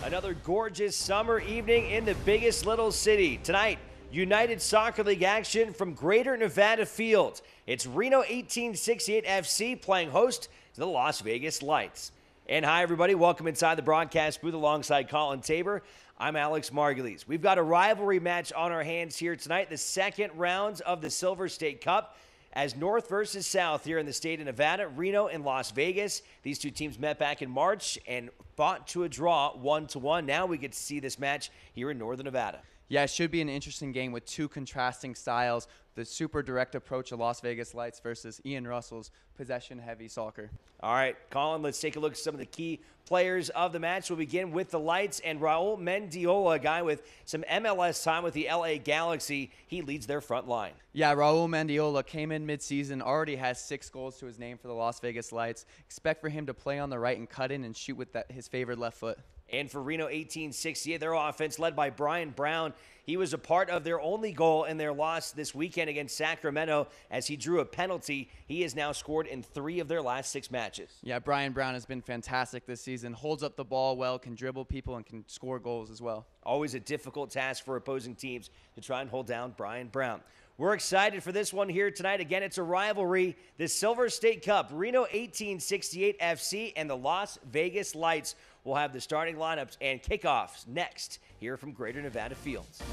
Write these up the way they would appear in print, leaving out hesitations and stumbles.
Another gorgeous summer evening in the biggest little city. Tonight, United Soccer League action from Greater Nevada Field. It's Reno 1868 FC playing host to the Las Vegas Lights. And hi, everybody. Welcome inside the broadcast booth alongside Colin Tabor. I'm Alex Margulies. We've got a rivalry match on our hands here tonight, the second round of the Silver State Cup. As North versus South here in the state of Nevada, Reno and Las Vegas. These two teams met back in March and fought to a draw 1-1. Now we get to see this match here in Northern Nevada. Yeah, it should be an interesting game with two contrasting styles. The super direct approach of Las Vegas Lights versus Ian Russell's possession-heavy soccer. All right, Colin, let's take a look at some of the key players of the match. We'll begin with the Lights and Raul Mendiola, a guy with some MLS time with the LA Galaxy. He leads their front line. Yeah, Raul Mendiola came in mid-season, already has 6 goals to his name for the Las Vegas Lights. Expect for him to play on the right and cut in and shoot with his favored left foot. And for Reno 1868, their offense led by Brian Brown. He was a part of their only goal in their loss this weekend against Sacramento as he drew a penalty. He has now scored in 3 of their last 6 matches. Yeah, Brian Brown has been fantastic this season. Holds up the ball well, can dribble people, and can score goals as well. Always a difficult task for opposing teams to try and hold down Brian Brown. We're excited for this one here tonight. Again, it's a rivalry. The Silver State Cup, Reno 1868 FC and the Las Vegas Lights will have the starting lineups and kickoffs next here from Greater Nevada Fields.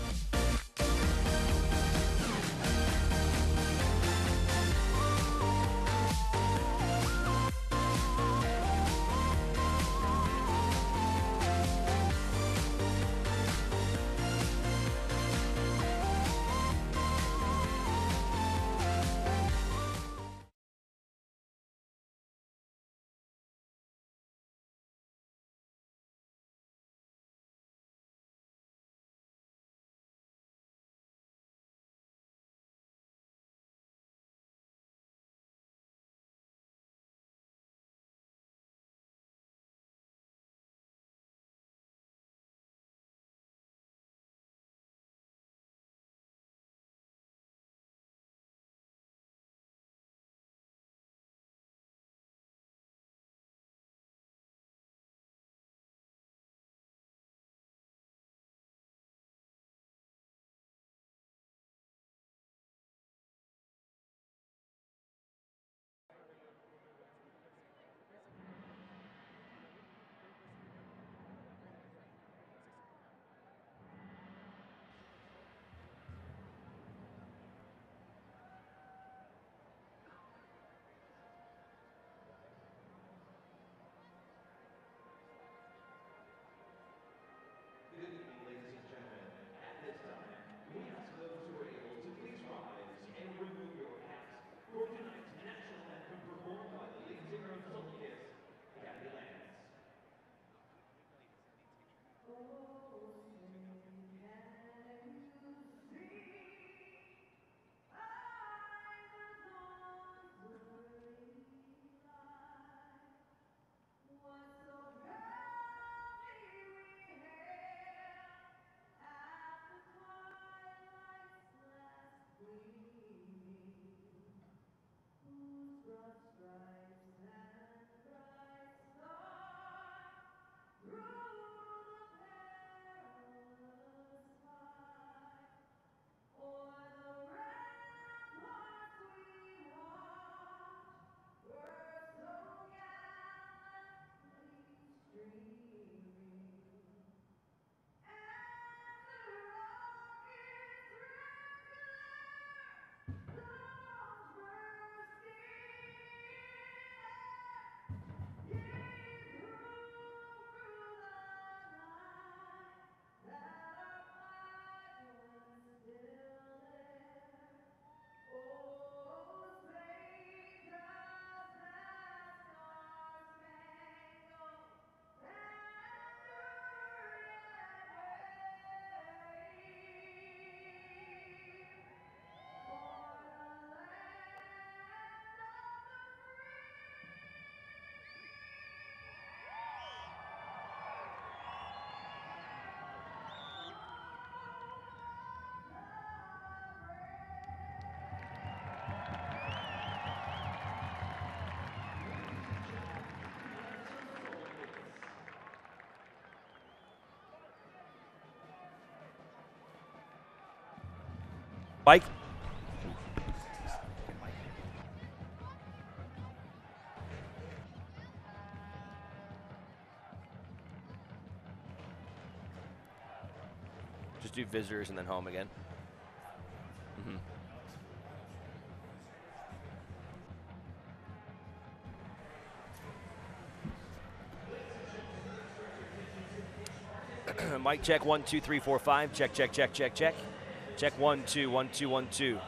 Mike. Just do visitors and then home again. Mic check 1 2 3 4 5. Check check check check check. Check 1 2 1 2 1 2.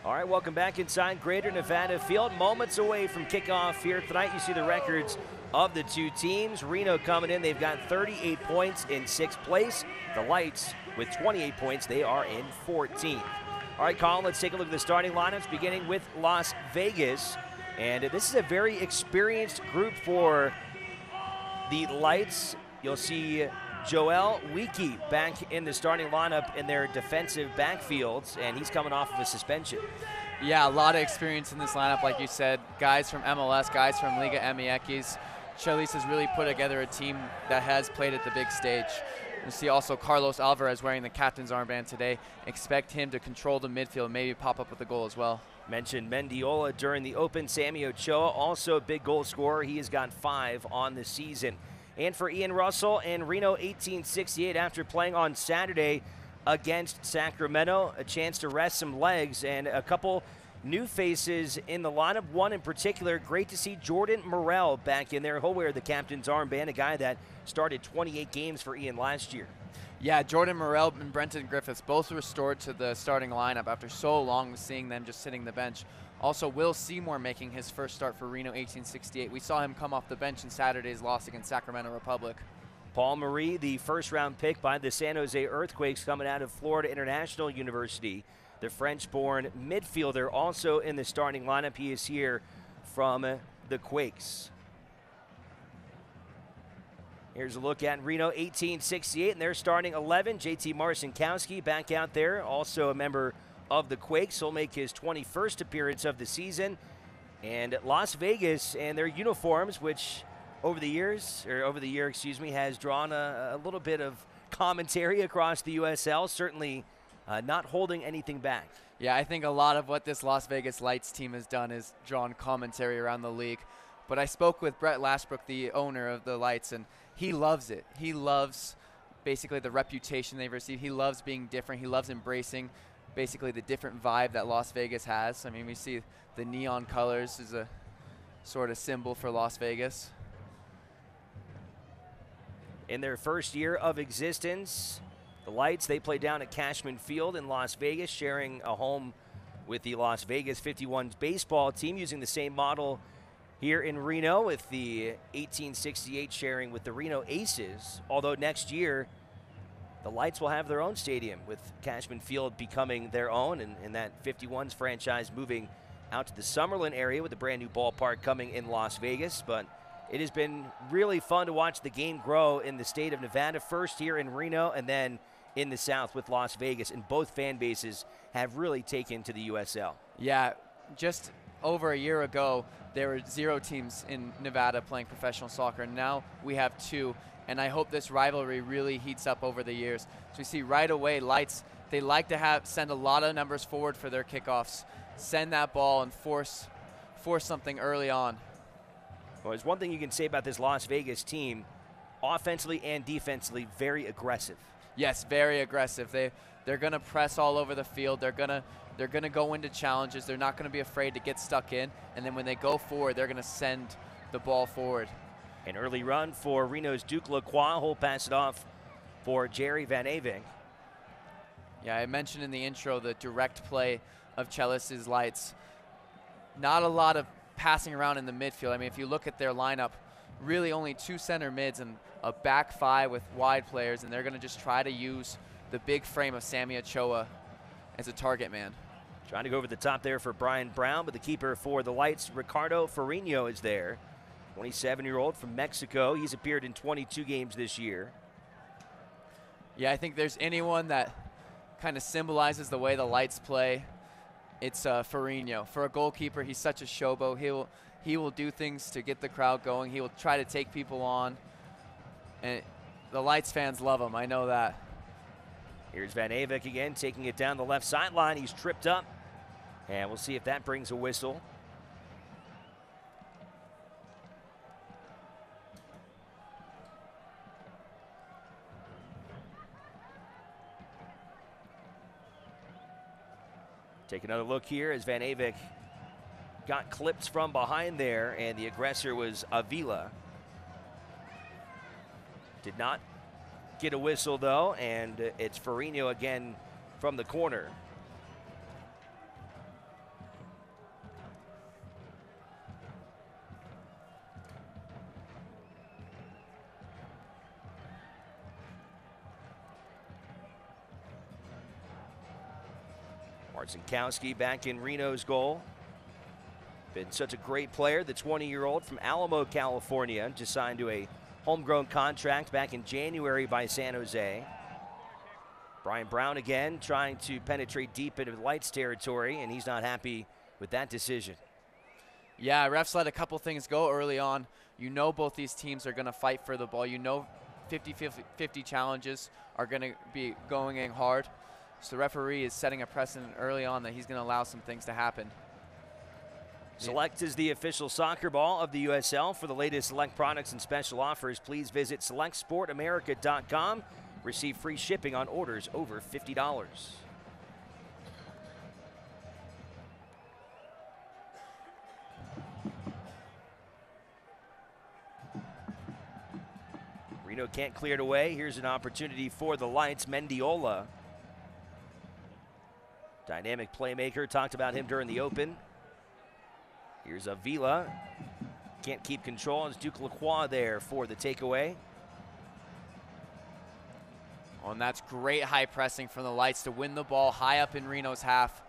All right, welcome back inside Greater Nevada Field. Moments away from kickoff here tonight. You see the records of the two teams. Reno coming in, they've got 38 points in 6th place. The Lights with 28 points, they are in 14th. All right, Colin, let's take a look at the starting lineups, beginning with Las Vegas. And this is a very experienced group for the Lights. You'll see Joel Weeke back in the starting lineup in their defensive backfields, and he's coming off of a suspension. Yeah, a lot of experience in this lineup, like you said. Guys from MLS, guys from Liga MX. Chelis has really put together a team that has played at the big stage. You see also Carlos Alvarez wearing the captain's armband today. Expect him to control the midfield, maybe pop up with a goal as well. Mentioned Mendiola during the open. Sammy Ochoa, also a big goal scorer. He has got 5 on the season. And for Ian Russell and Reno 1868, after playing on Saturday against Sacramento, a chance to rest some legs, and a couple new faces in the lineup. One in particular, great to see Jordan Morel back in there. He'll wear the captain's armband, a guy that started 28 games for Ian last year. Yeah, Jordan Morel and Brenton Griffiths both restored to the starting lineup after so long seeing them just sitting the bench. Also, Will Seymour making his first start for Reno 1868. We saw him come off the bench in Saturday's loss against Sacramento Republic. Paul Marie, the first-round pick by the San Jose Earthquakes coming out of Florida International University. The French-born midfielder also in the starting lineup. He is here from the Quakes. Here's a look at Reno 1868 and their starting 11. JT Marcinkowski back out there, also a member of the Quakes. He'll make his 21st appearance of the season. And Las Vegas and their uniforms, which over the year, has drawn a little bit of commentary across the USL, certainly not holding anything back. Yeah, I think a lot of what this Las Vegas Lights team has done is drawn commentary around the league. But I spoke with Brett Lashbrook, the owner of the Lights, and he loves it. He loves basically the reputation they've received. He loves being different. He loves embracing basically the different vibe that Las Vegas has. I mean, we see the neon colors is a sort of symbol for Las Vegas. In their first year of existence, the Lights, they play down at Cashman Field in Las Vegas, sharing a home with the Las Vegas 51's baseball team, using the same model here in Reno, with the 1868 sharing with the Reno Aces. Although next year, the Lights will have their own stadium, with Cashman Field becoming their own, and that 51's franchise moving out to the Summerlin area with a brand new ballpark coming in Las Vegas. But it has been really fun to watch the game grow in the state of Nevada, first here in Reno and then in the South with Las Vegas, and both fan bases have really taken to the USL. Yeah, just over a year ago, there were 0 teams in Nevada playing professional soccer. Now we have 2. And I hope this rivalry really heats up over the years. So we see right away, Lights, they like to send a lot of numbers forward for their kickoffs, send that ball and force something early on. Well, there's one thing you can say about this Las Vegas team, offensively and defensively, very aggressive. Yes, very aggressive. They're going to press all over the field. They're going to go into challenges. They're not going to be afraid to get stuck in. And then when they go forward, they're going to send the ball forward. An early run for Reno's Duke Lacroix. He'll pass it off for Jerry Van Aving. Yeah, I mentioned in the intro the direct play of Chelis' Lights. Not a lot of passing around in the midfield. I mean, if you look at their lineup, really only 2 center mids and a back 5 with wide players, and they're going to just try to use the big frame of Sammy Ochoa as a target man. Trying to go over the top there for Brian Brown, but the keeper for the Lights, Ricardo Ferrino, is there. 27-year-old from Mexico. He's appeared in 22 games this year. Yeah, I think there's anyone that kind of symbolizes the way the Lights play, it's Ferrino. For a goalkeeper, he's such a showboat. He will do things to get the crowd going. He will try to take people on. And the Lights fans love him. I know that. Here's Van Avik again, taking it down the left sideline. He's tripped up. And we'll see if that brings a whistle. Take another look here as Van Avik got clipped from behind there, and the aggressor was Avila. Did not get a whistle, though, and it's Ferrino again from the corner. Marcinkowski back in Reno's goal. Been such a great player. The 20-year-old from Alamo, California, just signed to a homegrown contract back in January by San Jose. Brian Brown again trying to penetrate deep into the Lights territory, and he's not happy with that decision. Yeah, refs let a couple things go early on. You know both these teams are going to fight for the ball. You know 50-50 challenges are going to be going in hard. So the referee is setting a precedent early on that he's going to allow some things to happen. Select is the official soccer ball of the USL. For the latest Select products and special offers, please visit selectsportamerica.com. Receive free shipping on orders over $50. Reno can't clear it away. Here's an opportunity for the Lights. Mendiola, dynamic playmaker, talked about him during the Open. Here's Avila, can't keep control. It's Duke Lacroix there for the takeaway. Oh, and that's great high pressing from the Lights to win the ball high up in Reno's half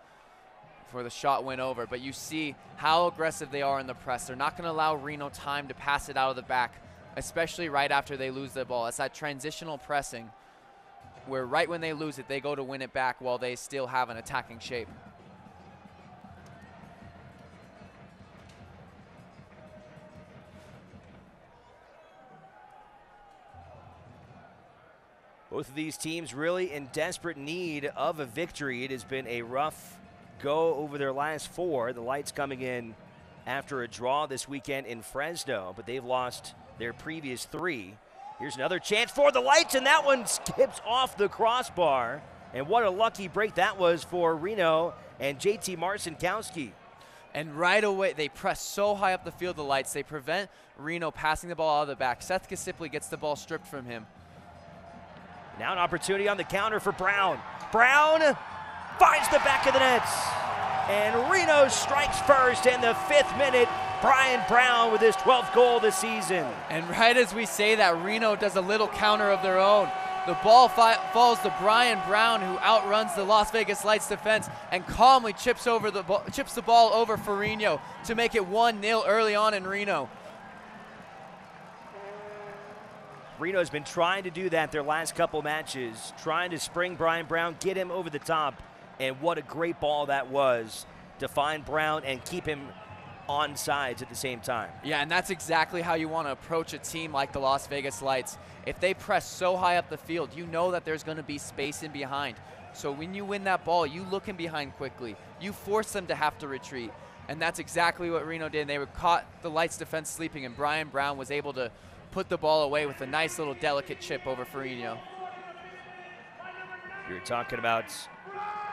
before the shot went over. But you see how aggressive they are in the press. They're not going to allow Reno time to pass it out of the back, especially right after they lose the ball. It's that transitional pressing where right when they lose it, they go to win it back while they still have an attacking shape. Both of these teams really in desperate need of a victory. It has been a rough go over their last four. The Lights coming in after a draw this weekend in Fresno, but they've lost their previous three. Here's another chance for the Lights, and that one skips off the crossbar. And what a lucky break that was for Reno and JT Marcinkowski. And right away, they press so high up the field, the Lights. They prevent Reno passing the ball out of the back. Seth Kasipli gets the ball stripped from him. Now an opportunity on the counter for Brown. Brown finds the back of the nets. And Reno strikes first in the 5th minute. Brian Brown with his 12th goal this season. And right as we say that, Reno does a little counter of their own. The ball falls to Brian Brown, who outruns the Las Vegas Lights defense and calmly chips the ball over Ferrino to make it 1-0 early on in Reno. Reno's been trying to do that their last couple matches, trying to spring Brian Brown, get him over the top, and what a great ball that was to find Brown and keep him on sides at the same time. Yeah, and that's exactly how you want to approach a team like the Las Vegas Lights. If they press so high up the field, you know that there's going to be space in behind. So when you win that ball, you look in behind quickly. You force them to have to retreat. And that's exactly what Reno did. They were caught the Lights defense sleeping, and Brian Brown was able to put the ball away with a nice little delicate chip over Ferrino. You're talking about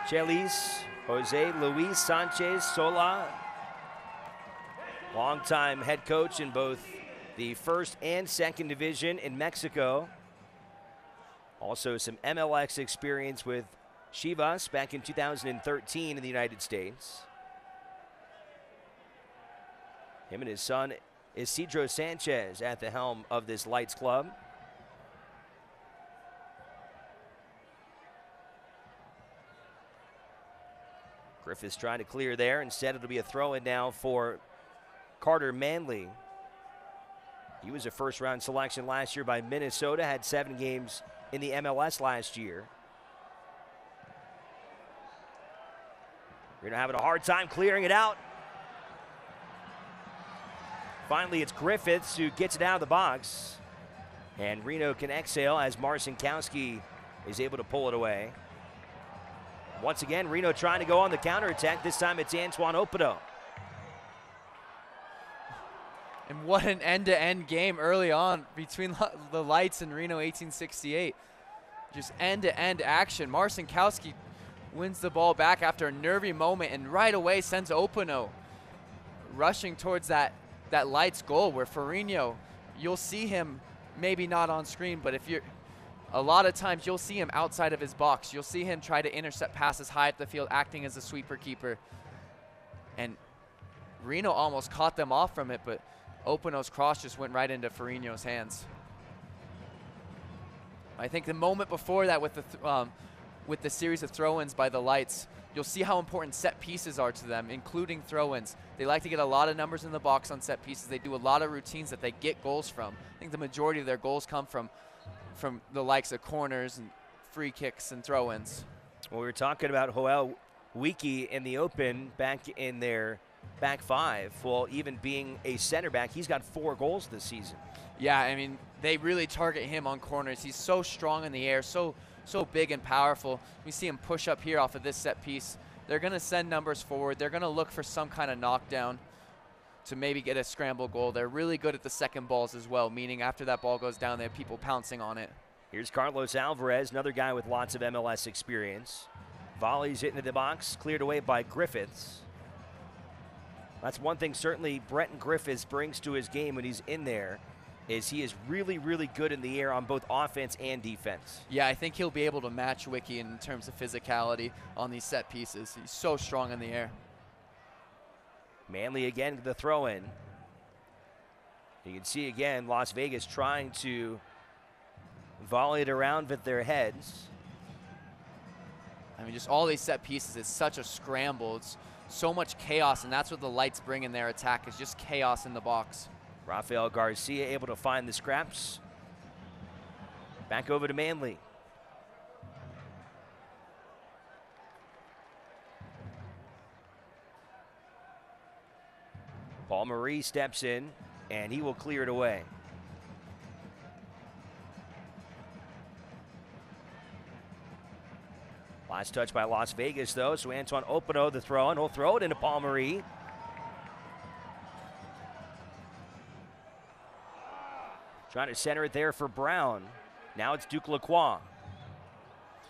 Chelis, Jose Luis Sanchez Sola, longtime head coach in both the 1st and 2nd division in Mexico. Also some MLS experience with Chivas back in 2013 in the United States. Him and his son Isidro Sanchez at the helm of this Lights club. Griffiths trying to clear there. Instead, it'll be a throw-in now for Carter Manley. He was a first-round selection last year by Minnesota, had 7 games in the MLS last year. Reno having a hard time clearing it out. Finally, it's Griffiths who gets it out of the box. And Reno can exhale as Marcinkowski is able to pull it away. Once again, Reno trying to go on the counterattack. This time it's Antoine Opino. And what an end-to-end game early on between the Lights and Reno 1868. Just end-to-end action. Marcinkowski wins the ball back after a nervy moment and right away sends Opino rushing towards that Lights goal, where Reno, you'll see him maybe not on screen, but a lot of times you'll see him outside of his box. You'll see him try to intercept passes high up the field, acting as a sweeper keeper. And Reno almost caught them off from it, but Opino's cross just went right into Ferrigno's hands. I think the moment before that with the series of throw-ins by the Lights, you'll see how important set pieces are to them, including throw-ins. They like to get a lot of numbers in the box on set pieces. They do a lot of routines that they get goals from. I think the majority of their goals come from the likes of corners and free kicks and throw-ins. Well, we were talking about Joel Wiki in the open back in their back 5. Well, even being a center back, he's got 4 goals this season. Yeah, I mean, they really target him on corners. He's so strong in the air, so big and powerful. We see him push up here off of this set piece. They're going to send numbers forward. They're going to look for some kind of knockdown to maybe get a scramble goal. They're really good at the second balls as well, meaning after that ball goes down, they have people pouncing on it. Here's Carlos Alvarez, another guy with lots of MLS experience. Volleys into the box, cleared away by Griffiths. That's one thing certainly Brenton Griffiths brings to his game when he's in there, is he is really, really good in the air on both offense and defense. Yeah, I think he'll be able to match Wiki in terms of physicality on these set pieces. He's so strong in the air. Manley again to the throw-in. You can see again Las Vegas trying to volley it around with their heads. I mean, just all these set pieces, it's such a scramble. It's so much chaos, and that's what the Lights bring in their attack, is just chaos in the box. Rafael Garcia able to find the scraps. Back over to Manley. Paul Marie steps in, and he will clear it away. Last touch by Las Vegas, though, so Antoine Opino, the throw-in. He'll throw it into Paul Marie. Trying to center it there for Brown. Now it's Duke Lacroix.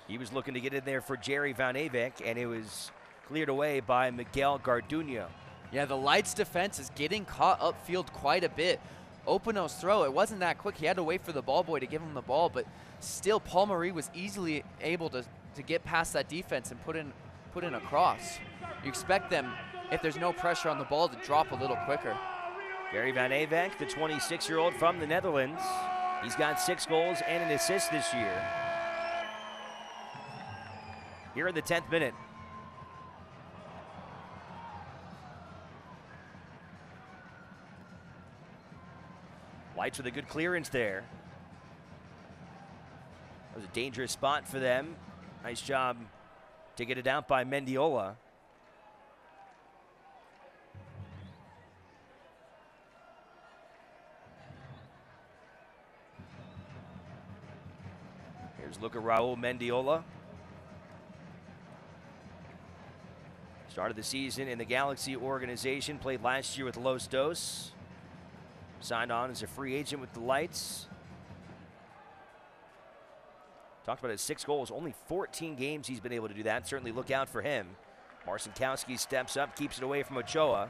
He was looking to get in there for Jerry Van Avek, and it was cleared away by Miguel Garduño. Yeah, the Lights defense is getting caught upfield quite a bit. Opino's throw, it wasn't that quick. He had to wait for the ball boy to give him the ball, but still Paul Marie was easily able to get past that defense and put in a cross. You expect them, if there's no pressure on the ball, to drop a little quicker. Gary Van Avek, the 26-year-old from the Netherlands. He's got 6 goals and an assist this year. Here in the 10th minute. Lights with a good clearance there. That was a dangerous spot for them. Nice job to get it out by Mendiola. Look at Raul Mendiola. Started the season in the Galaxy organization, played last year with Los Dos. Signed on as a free agent with the Lights. Talked about his 6 goals, only 14 games he's been able to do that. Certainly look out for him. Marcinkowski steps up, keeps it away from Ochoa.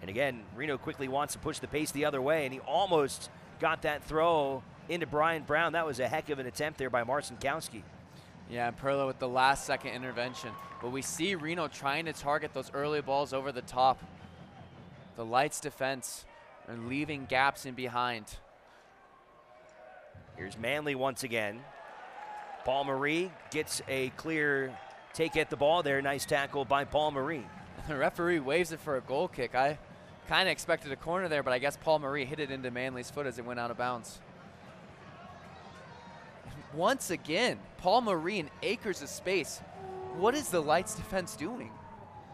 And again, Reno quickly wants to push the pace the other way, and he almost got that throw into Brian Brown. That was a heck of an attempt there by Marcinkowski. Yeah, Perla with the last-second intervention. But we see Reno trying to target those early balls over the top. The Lights defense are leaving gaps in behind. Here's Manley once again. Paul Marie gets a clear take at the ball there. Nice tackle by Paul Marie. The referee waves it for a goal kick. I kind of expected a corner there, but I guess Paul Marie hit it into Manly's foot as it went out of bounds. Once again, Paul Marie in acres of space. What is the Lights defense doing?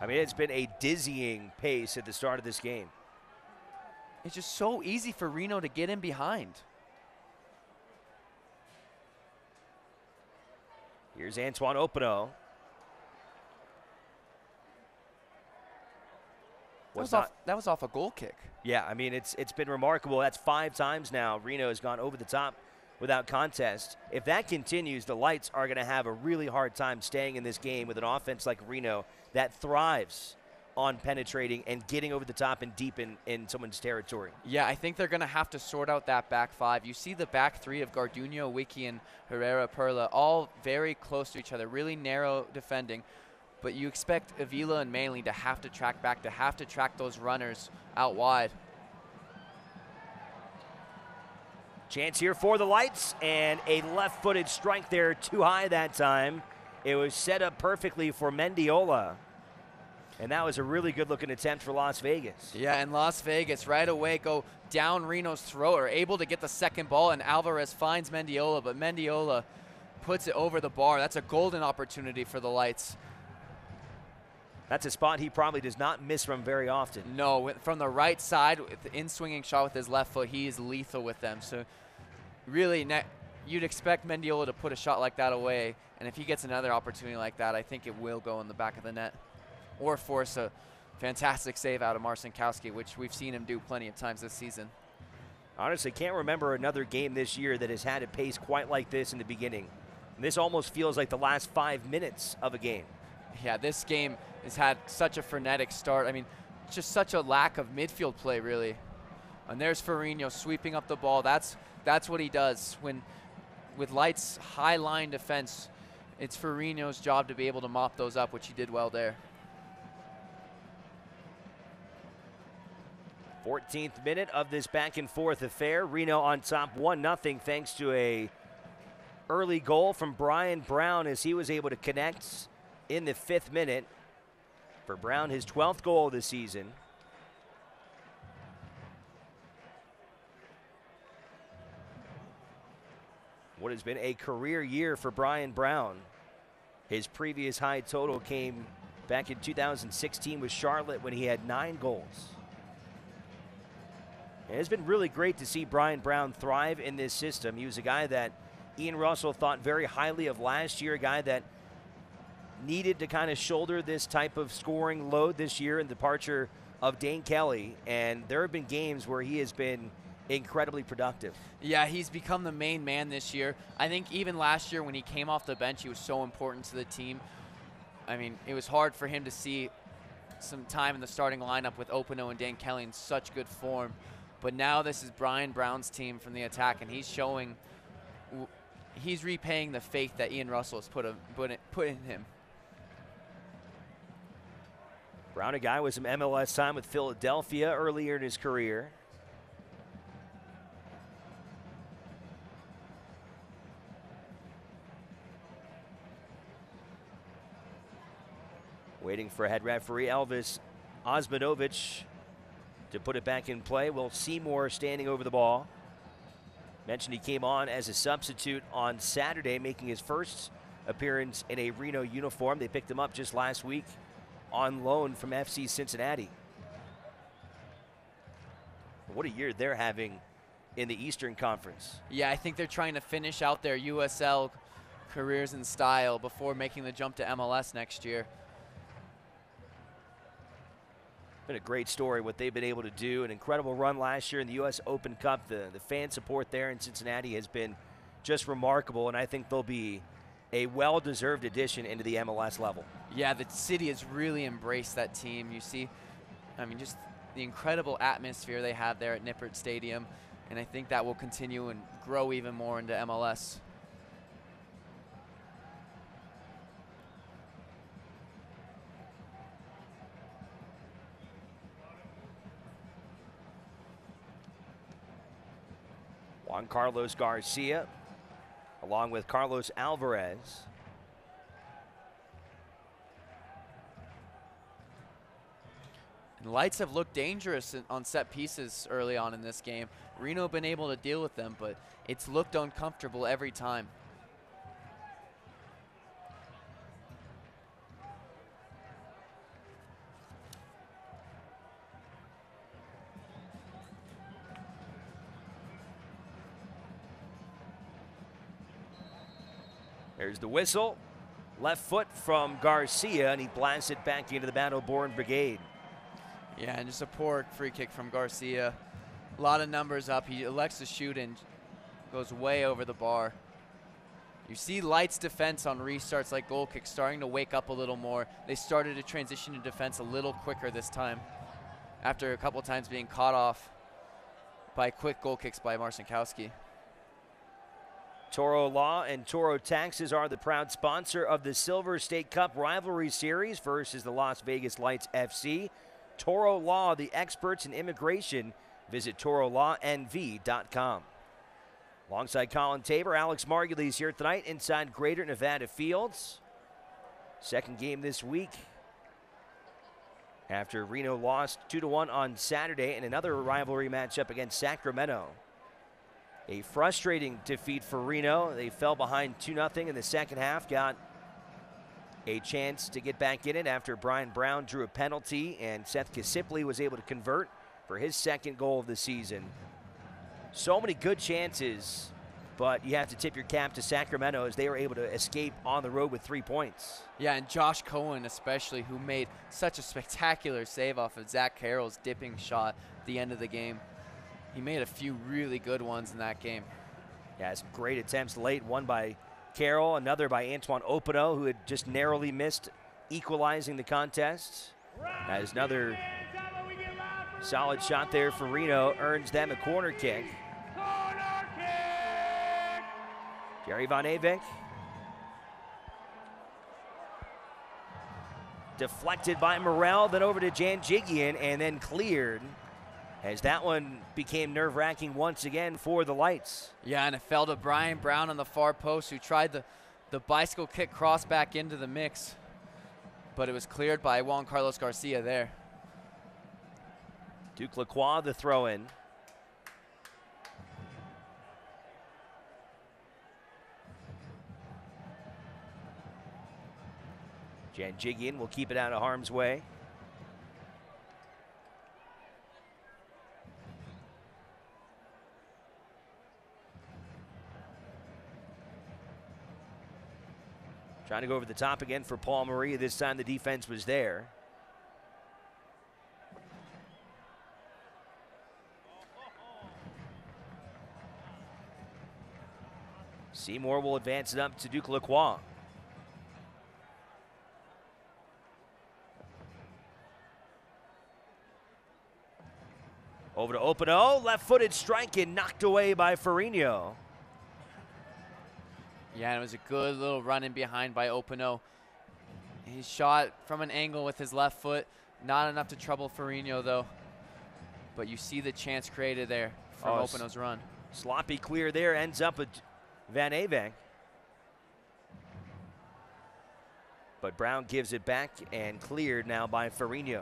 I mean, it's been a dizzying pace at the start of this game. It's just so easy for Reno to get in behind. Here's Antoine Opino. That was off a goal kick. Yeah, I mean, it's been remarkable. That's 5 times now Reno has gone over the top without contest. If that continues, the Lights are going to have a really hard time staying in this game with an offense like Reno that thrives on penetrating and getting over the top and deep in someone's territory. Yeah, I think they're going to have to sort out that back 5. You see the back 3 of Garduño, Wiki, and Herrera Perla all very close to each other, really narrow defending. But you expect Avila and Manley to have to track back, to have to track those runners out wide. Chance here for the Lights, and a left-footed strike there, too high that time. It was set up perfectly for Mendiola, and that was a really good-looking attempt for Las Vegas. Yeah, and Las Vegas right away go down Reno's throat, are able to get the second ball, and Alvarez finds Mendiola, but Mendiola puts it over the bar. That's a golden opportunity for the Lights. That's a spot he probably does not miss from very often. No, from the right side, with the in-swinging shot with his left foot, he is lethal with them. So really, you'd expect Mendiola to put a shot like that away, and if he gets another opportunity like that, I think it will go in the back of the net or force a fantastic save out of Marcinkowski, which we've seen him do plenty of times this season. Honestly, can't remember another game this year that has had a pace quite like this in the beginning. And this almost feels like the last 5 minutes of a game. Yeah, this game has had such a frenetic start. I mean, just such a lack of midfield play, really. And there's Ferrino sweeping up the ball. That's what he does. When with Lights' high line defense, it's Ferrino's job to be able to mop those up, which he did well there. 14th minute of this back and forth affair. Reno on top 1-0 thanks to a early goal from Brian Brown as he was able to connect in the 5th minute. For Brown, his 12th goal of the season. What has been a career year for Brian Brown. His previous high total came back in 2016 with Charlotte when he had 9 goals. And it's been really great to see Brian Brown thrive in this system. He was a guy that Ian Russell thought very highly of last year, a guy that needed to kind of shoulder this type of scoring load this year in the departure of Dane Kelly, and there have been games where he has been incredibly productive. Yeah, he's become the main man this year. I think even last year when he came off the bench, he was so important to the team. I mean, it was hard for him to see some time in the starting lineup with Opino and Dane Kelly in such good form. But now this is Brian Brown's team from the attack, and he's showing, he's repaying the faith that Ian Russell has put in him. Brown, a guy with some MLS time with Philadelphia earlier in his career. Waiting for head referee Elvis Osmanovic to put it back in play. Will Seymour standing over the ball. Mentioned he came on as a substitute on Saturday, making his first appearance in a Reno uniform. They picked him up just last week on loan from FC Cincinnati. What a year they're having in the Eastern Conference. Yeah, I think they're trying to finish out their USL careers in style before making the jump to MLS next year. Been a great story what they've been able to do. An incredible run last year in the U.S. Open Cup. The fan support there in Cincinnati has been just remarkable, and I think they'll be a well-deserved addition into the MLS level. Yeah, the city has really embraced that team. You see, I mean, just the incredible atmosphere they have there at Nippert Stadium, and I think that will continue and grow even more into MLS. Juan Carlos Garcia, along with Carlos Alvarez. The Lights have looked dangerous on set pieces early on in this game. Reno been able to deal with them, but it's looked uncomfortable every time. There's the whistle. Left foot from Garcia, and he blasts it back into the Battle-Born Brigade. Yeah, and just a poor free kick from Garcia. A lot of numbers up. He elects to shoot and goes way over the bar. You see Lights defense on restarts like goal kicks starting to wake up a little more. They started to transition to defense a little quicker this time after a couple times being caught off by quick goal kicks by Marcinkowski. Toro Law and Toro Taxes are the proud sponsor of the Silver State Cup Rivalry Series versus the Las Vegas Lights FC. Toro Law, the experts in immigration. Visit ToroLawNV.com. Alongside Colin Tabor, Alex Margulies here tonight inside Greater Nevada Fields. Second game this week after Reno lost 2-1 on Saturday in another rivalry matchup against Sacramento. A frustrating defeat for Reno. They fell behind 2-0 in the second half, got a chance to get back in it after Brian Brown drew a penalty, and Seth Kasipley was able to convert for his second goal of the season. So many good chances, but you have to tip your cap to Sacramento as they were able to escape on the road with 3 points. Yeah, and Josh Cohen especially, who made such a spectacular save off of Zach Carroll's dipping shot at the end of the game. He made a few really good ones in that game. Yeah, some great attempts late. One by Carroll, another by Antoine Opino, who had just narrowly missed equalizing the contest. As another solid shot there for Reno earns them a corner kick. Jerry Van Avek. Deflected by Morrell, then over to Janjigian, and then cleared, as that one became nerve-wracking once again for the Lights. Yeah, and it fell to Brian Brown on the far post, who tried the bicycle kick cross back into the mix, but it was cleared by Juan Carlos Garcia there. Duke Lacroix, the throw-in. Janjigian will keep it out of harm's way. Trying to go over the top again for Paul Marie. This time the defense was there. Seymour will advance it up to Duke Lacroix. Over to Opino, left-footed strike and knocked away by Ferrigno. Yeah, and it was a good little run in behind by Opino. He shot from an angle with his left foot. Not enough to trouble Ferrigno, though. But you see the chance created there from Opino's run. Sloppy clear there, ends up with Van Avek. But Brown gives it back and cleared now by Ferrigno.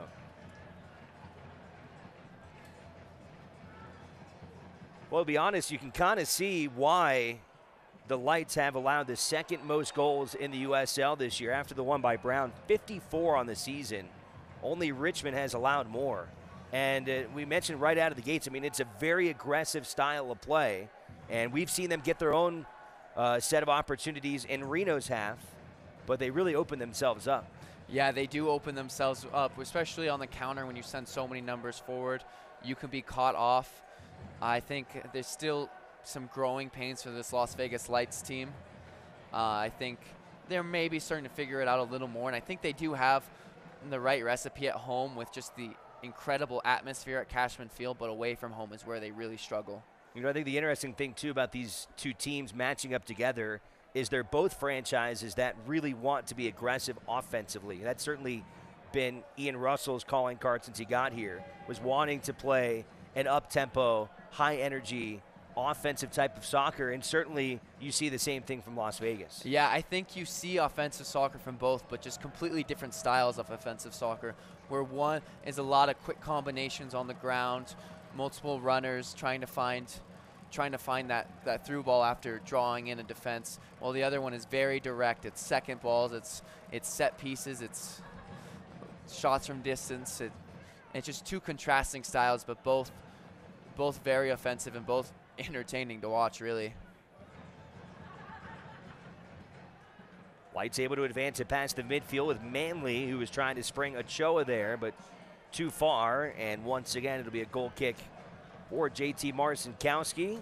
Well, to be honest, you can kind of see why the Lights have allowed the second most goals in the USL this year after the one by Brown, 54 on the season. Only Richmond has allowed more. And we mentioned right out of the gates, I mean, it's a very aggressive style of play. And we've seen them get their own set of opportunities in Reno's half, but they really open themselves up. Yeah, they do open themselves up, especially on the counter when you send so many numbers forward. You can be caught off. I think there's still some growing pains for this Las Vegas Lights team. I think they're maybe starting to figure it out a little more, and I think they do have the right recipe at home with just the incredible atmosphere at Cashman Field, but away from home is where they really struggle. You know, I think the interesting thing, too, about these two teams matching up together is they're both franchises that really want to be aggressive offensively. That's certainly been Ian Russell's calling card since he got here, was wanting to play an up-tempo, high-energy offensive type of soccer, and certainly you see the same thing from Las Vegas. Yeah, I think you see offensive soccer from both, but just completely different styles of offensive soccer, where one is a lot of quick combinations on the ground, multiple runners trying to find that through ball after drawing in a defense, while the other one is very direct. It's second balls, it's set pieces, it's shots from distance. It's just two contrasting styles, but both very offensive and both entertaining to watch, really. Lights able to advance it past the midfield with Manley, who was trying to spring Ochoa there, but too far. And once again, it'll be a goal kick for JT Marcinkowski.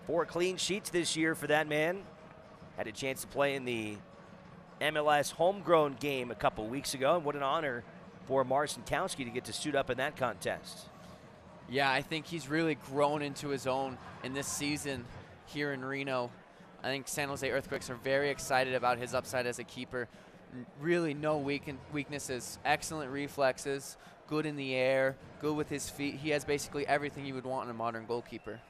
4 clean sheets this year for that man. Had a chance to play in the MLS homegrown game a couple weeks ago, and what an honor for Marcinkowski to get to suit up in that contest. Yeah, I think he's really grown into his own in this season here in Reno. I think San Jose Earthquakes are very excited about his upside as a keeper. Really no weaknesses, excellent reflexes, good in the air, good with his feet. He has basically everything you would want in a modern goalkeeper.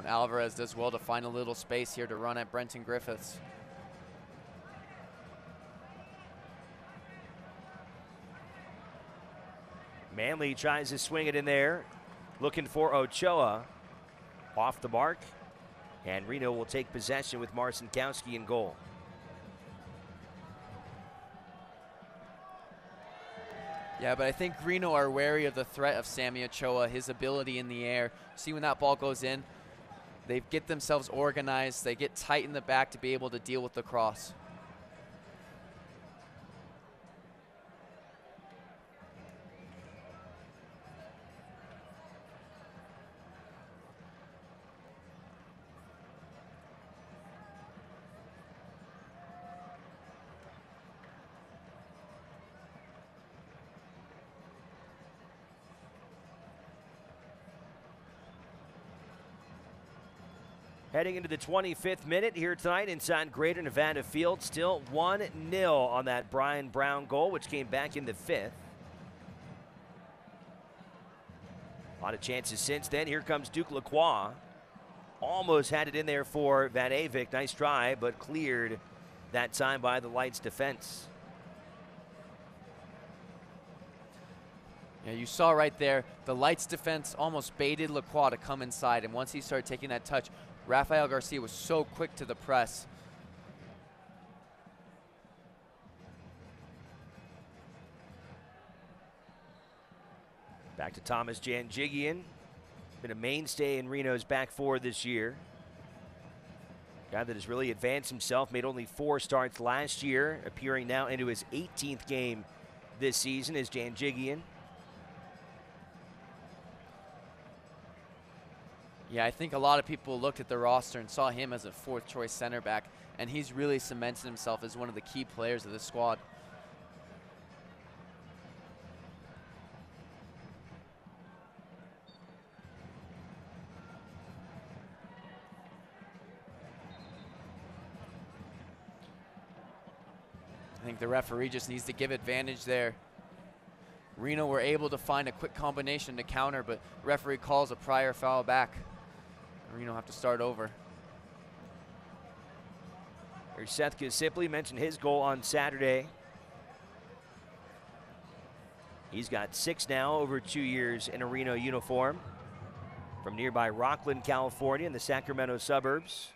Alvarez does well to find a little space here to run at Brenton Griffiths. Manley tries to swing it in there, looking for Ochoa. Off the mark, and Reno will take possession with Marcinkowski in goal. Yeah, but I think Reno are wary of the threat of Sammy Ochoa, his ability in the air. See, when that ball goes in, they get themselves organized, they get tight in the back to be able to deal with the cross. Heading into the 25th minute here tonight inside Greater Nevada Field. Still 1-0 on that Brian Brown goal, which came back in the 5th. A lot of chances since then. Here comes Duke Lacroix. Almost had it in there for Van Avik. Nice try, but cleared that time by the Lights defense. Yeah, you saw right there, the Lights defense almost baited Lacroix to come inside, and once he started taking that touch, Rafael Garcia was so quick to the press. Back to Thomas Janjigian. Been a mainstay in Reno's back four this year. Guy that has really advanced himself, made only 4 starts last year, appearing now into his 18th game this season is Janjigian. Yeah, I think a lot of people looked at the roster and saw him as a 4th choice center back, and he's really cemented himself as one of the key players of the squad. I think the referee just needs to give advantage there. Reno were able to find a quick combination to counter, but referee calls a prior foul back. Reno have to start over. Here's Seth Kisipli, mentioned his goal on Saturday. He's got 6 now over 2 years in a Reno uniform from nearby Rockland, California in the Sacramento suburbs.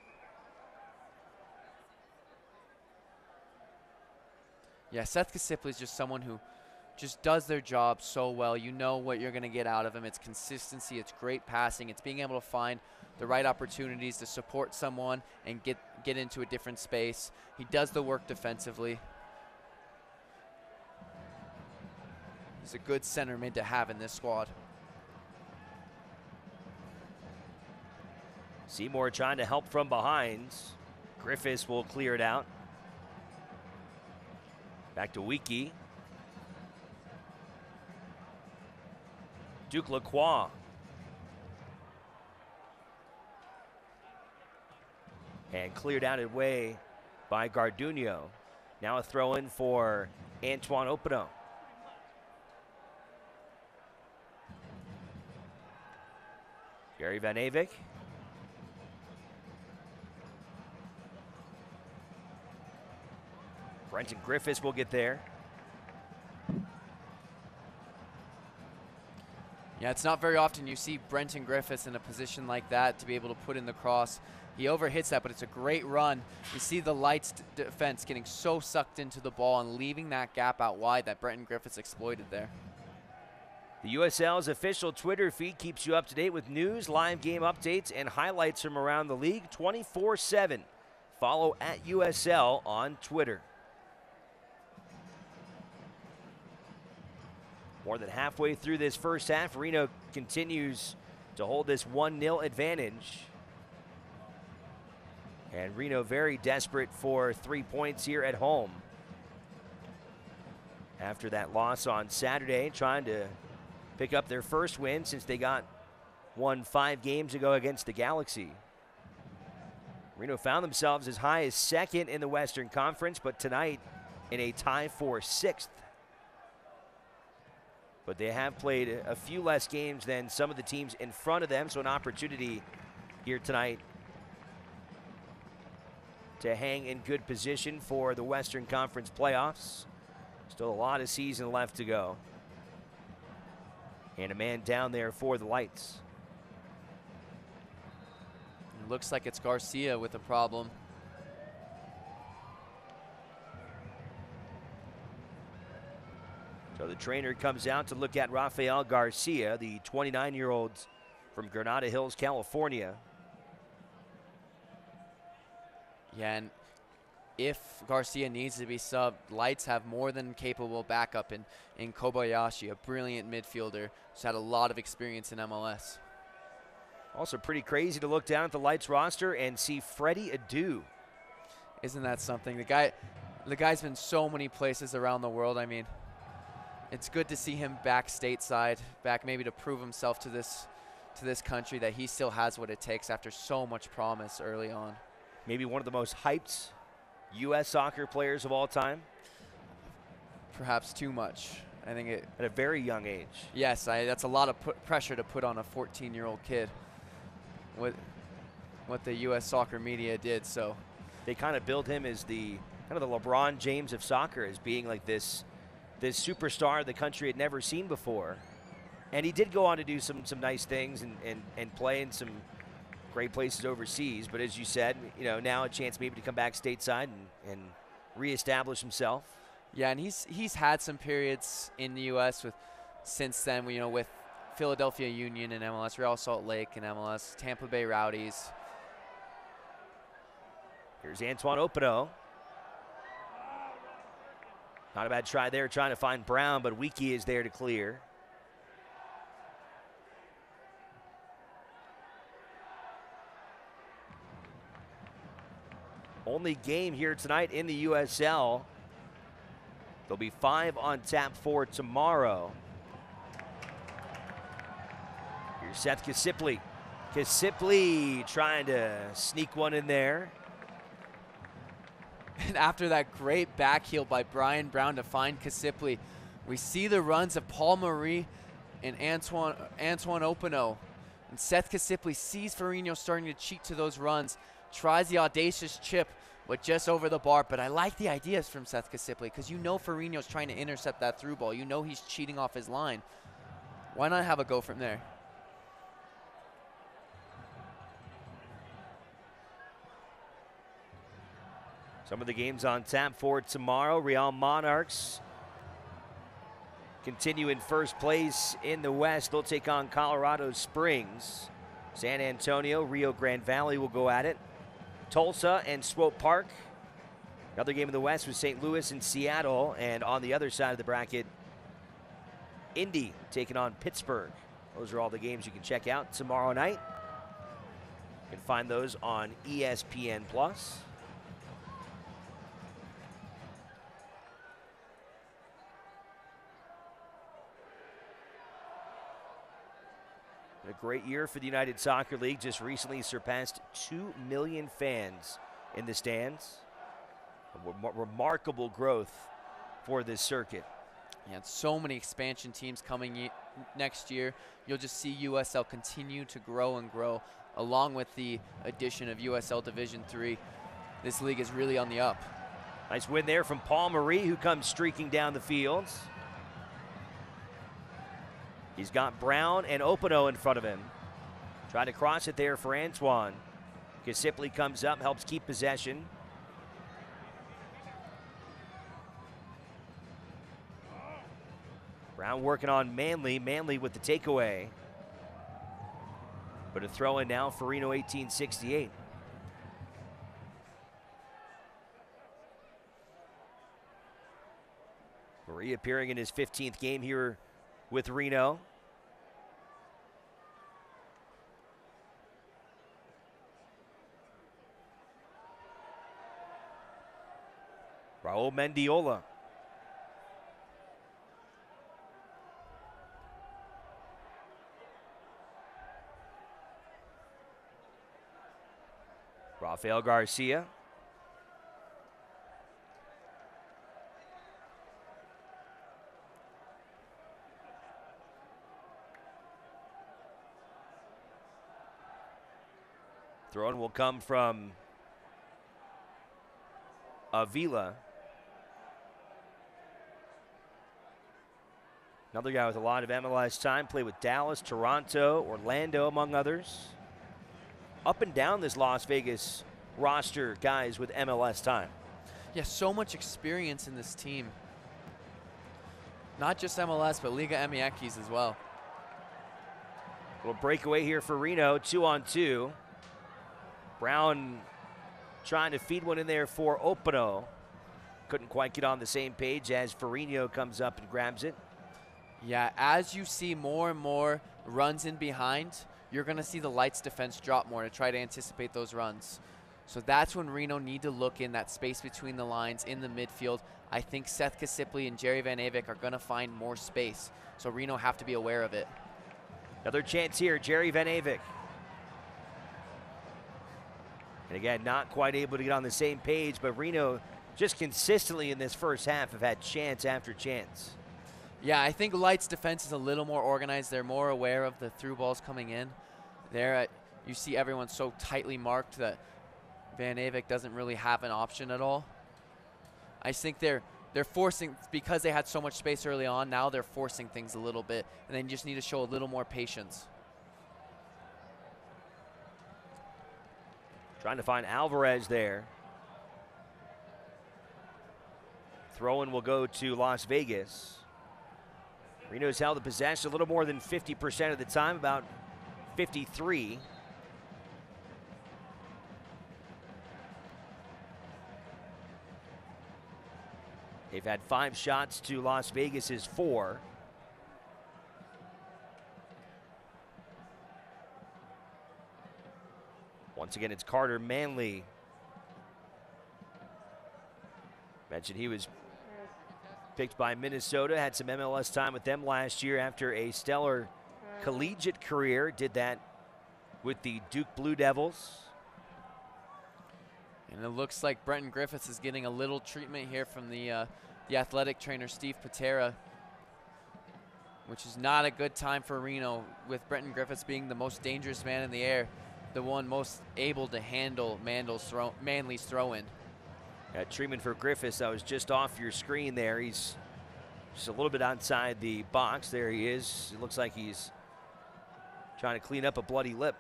Yeah, Seth Kisipli is just someone who just does their job so well. You know what you're going to get out of him. It's consistency, it's great passing, it's being able to find the right opportunities to support someone and get into a different space. He does the work defensively. He's a good center mid to have in this squad. Seymour trying to help from behind. Griffiths will clear it out. Back to Wiki. Duke Lacroix. And cleared out away by Garduno. Now a throw in for Antoine Opino. Gary Van Avik. Brenton Griffiths will get there. Yeah, it's not very often you see Brenton Griffiths in a position like that to be able to put in the cross. He overhits that, but it's a great run. You see the Lights defense getting so sucked into the ball and leaving that gap out wide that Brenton Griffiths exploited there. The USL's official Twitter feed keeps you up to date with news, live game updates, and highlights from around the league 24/7. Follow at USL on Twitter. More than halfway through this first half, Reno continues to hold this 1-0 advantage. And Reno very desperate for 3 points here at home. After that loss on Saturday, trying to pick up their first win since they got one 5 games ago against the Galaxy. Reno found themselves as high as second in the Western Conference, but tonight in a tie for 6th. But they have played a few less games than some of the teams in front of them, so an opportunity here tonight to hang in good position for the Western Conference playoffs. Still a lot of season left to go. And a man down there for the Lights. It looks like it's Garcia with a problem. So the trainer comes out to look at Rafael Garcia, the 29-year-old from Granada Hills, California. Yeah, and if Garcia needs to be subbed, Lights have more than capable backup in Kobayashi, a brilliant midfielder who's had a lot of experience in MLS. Also pretty crazy to look down at the Lights roster and see Freddie Adu. Isn't that something? The guy's been so many places around the world. I mean, it's good to see him back stateside, back maybe to prove himself to this country that he still has what it takes after so much promise early on. Maybe one of the most hyped U.S. soccer players of all time. Perhaps too much. I think it at a very young age. Yes, that's a lot of pressure to put on a 14-year-old kid. What the U.S. soccer media did, so they kind of build him as the kind of the LeBron James of soccer, as being like this superstar the country had never seen before. And he did go on to do some nice things and play in some great places overseas. But as you said, you know, now a chance maybe to come back stateside and reestablish himself. Yeah, and he's had some periods in the U.S. since then, you know, with Philadelphia Union in MLS, Real Salt Lake in MLS, Tampa Bay Rowdies. Here's Antoine Opino. Not a bad try there, trying to find Brown, but Wiki is there to clear. Only game here tonight in the USL. There'll be 5 on tap for tomorrow. Here's Seth Kasipli. Kasipli trying to sneak one in there. And after that great back heel by Brian Brown to find Kasipli, we see the runs of Paul Marie and Antoine Opino. And Seth Kasipli sees Ferrino starting to cheat to those runs, tries the audacious chip, but just over the bar. But I like the ideas from Seth Kasipli, because you know Ferrino's trying to intercept that through ball. You know he's cheating off his line. Why not have a go from there? Some of the games on tap for tomorrow. Real Monarchs continue in first place in the West. They'll take on Colorado Springs. San Antonio, Rio Grande Valley will go at it. Tulsa and Swope Park. Another game in the West was St. Louis and Seattle. And on the other side of the bracket, Indy taking on Pittsburgh. Those are all the games you can check out tomorrow night. You can find those on ESPN+. A great year for the United Soccer League. Just recently surpassed 2 million fans in the stands. A remarkable growth for this circuit. Yeah, so many expansion teams coming next year. You'll just see USL continue to grow and grow, along with the addition of USL Division III. This league is really on the up. Nice win there from Paul Marie, who comes streaking down the fields. He's got Brown and Opano in front of him. Trying to cross it there for Antoine. Kasipli comes up, helps keep possession. Brown working on Manley. Manley with the takeaway. But a throw in now for Reno 1868. Marie appearing in his 15th game here with Reno. Raul Mendiola. Rafael Garcia. Throw-in will come from Avila. Another guy with a lot of MLS time, played with Dallas, Toronto, Orlando, among others. Up and down this Las Vegas roster, guys with MLS time. Yeah, so much experience in this team. Not just MLS, but Liga MX as well. Little breakaway here for Reno, 2-on-2. Brown trying to feed one in there for Opano. Couldn't quite get on the same page as Ferrino comes up and grabs it. Yeah, as you see more and more runs in behind, you're going to see the Lights defense drop more to try to anticipate those runs. So that's when Reno need to look in that space between the lines in the midfield. I think Seth Kasipli and Jerry Van Avik are going to find more space. So Reno have to be aware of it. Another chance here, Jerry Van Avik. And again, not quite able to get on the same page, but Reno just consistently in this first half have had chance after chance. Yeah, I think Lights defense is a little more organized. They're more aware of the through balls coming in. You see everyone so tightly marked that Van Avik doesn't really have an option at all. I just think they're forcing, because they had so much space early on, now they're forcing things a little bit, and then you just need to show a little more patience. Trying to find Alvarez there. Throw-in will go to Las Vegas. Reno's held the possession a little more than 50% of the time, about 53. They've had 5 shots to Las Vegas's 4. Once again, it's Carter Manley. Mentioned he was picked by Minnesota, had some MLS time with them last year after a stellar collegiate career. Did that with the Duke Blue Devils. And it looks like Brenton Griffiths is getting a little treatment here from the athletic trainer, Steve Patera, which is not a good time for Reno, with Brenton Griffiths being the most dangerous man in the air, the one most able to handle Manley's throw-in. That treatment for Griffiths, that was just off your screen there. He's just a little bit outside the box. There he is. It looks like he's trying to clean up a bloody lip.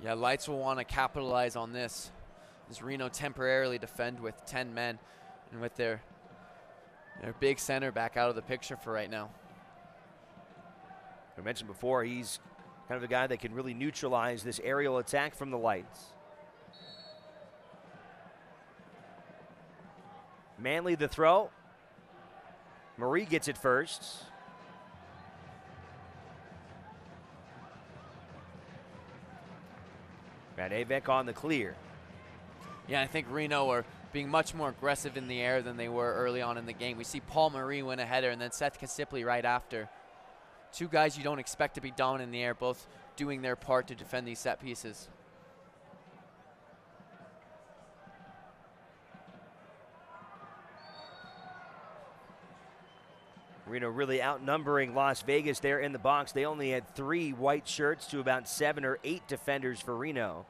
Yeah, Lights will want to capitalize on this as Reno temporarily defend with 10 men and with their big center back out of the picture for right now. I mentioned before, he's kind of a guy that can really neutralize this aerial attack from the Lights. Manley the throw. Marie gets it first. Radevec on the clear. Yeah, I think Reno are being much more aggressive in the air than they were early on in the game. We see Paul Marie win a header and then Seth Kasipli right after. Two guys you don't expect to be dominant in the air, both doing their part to defend these set pieces. Reno really outnumbering Las Vegas there in the box. They only had 3 white shirts to about 7 or 8 defenders for Reno.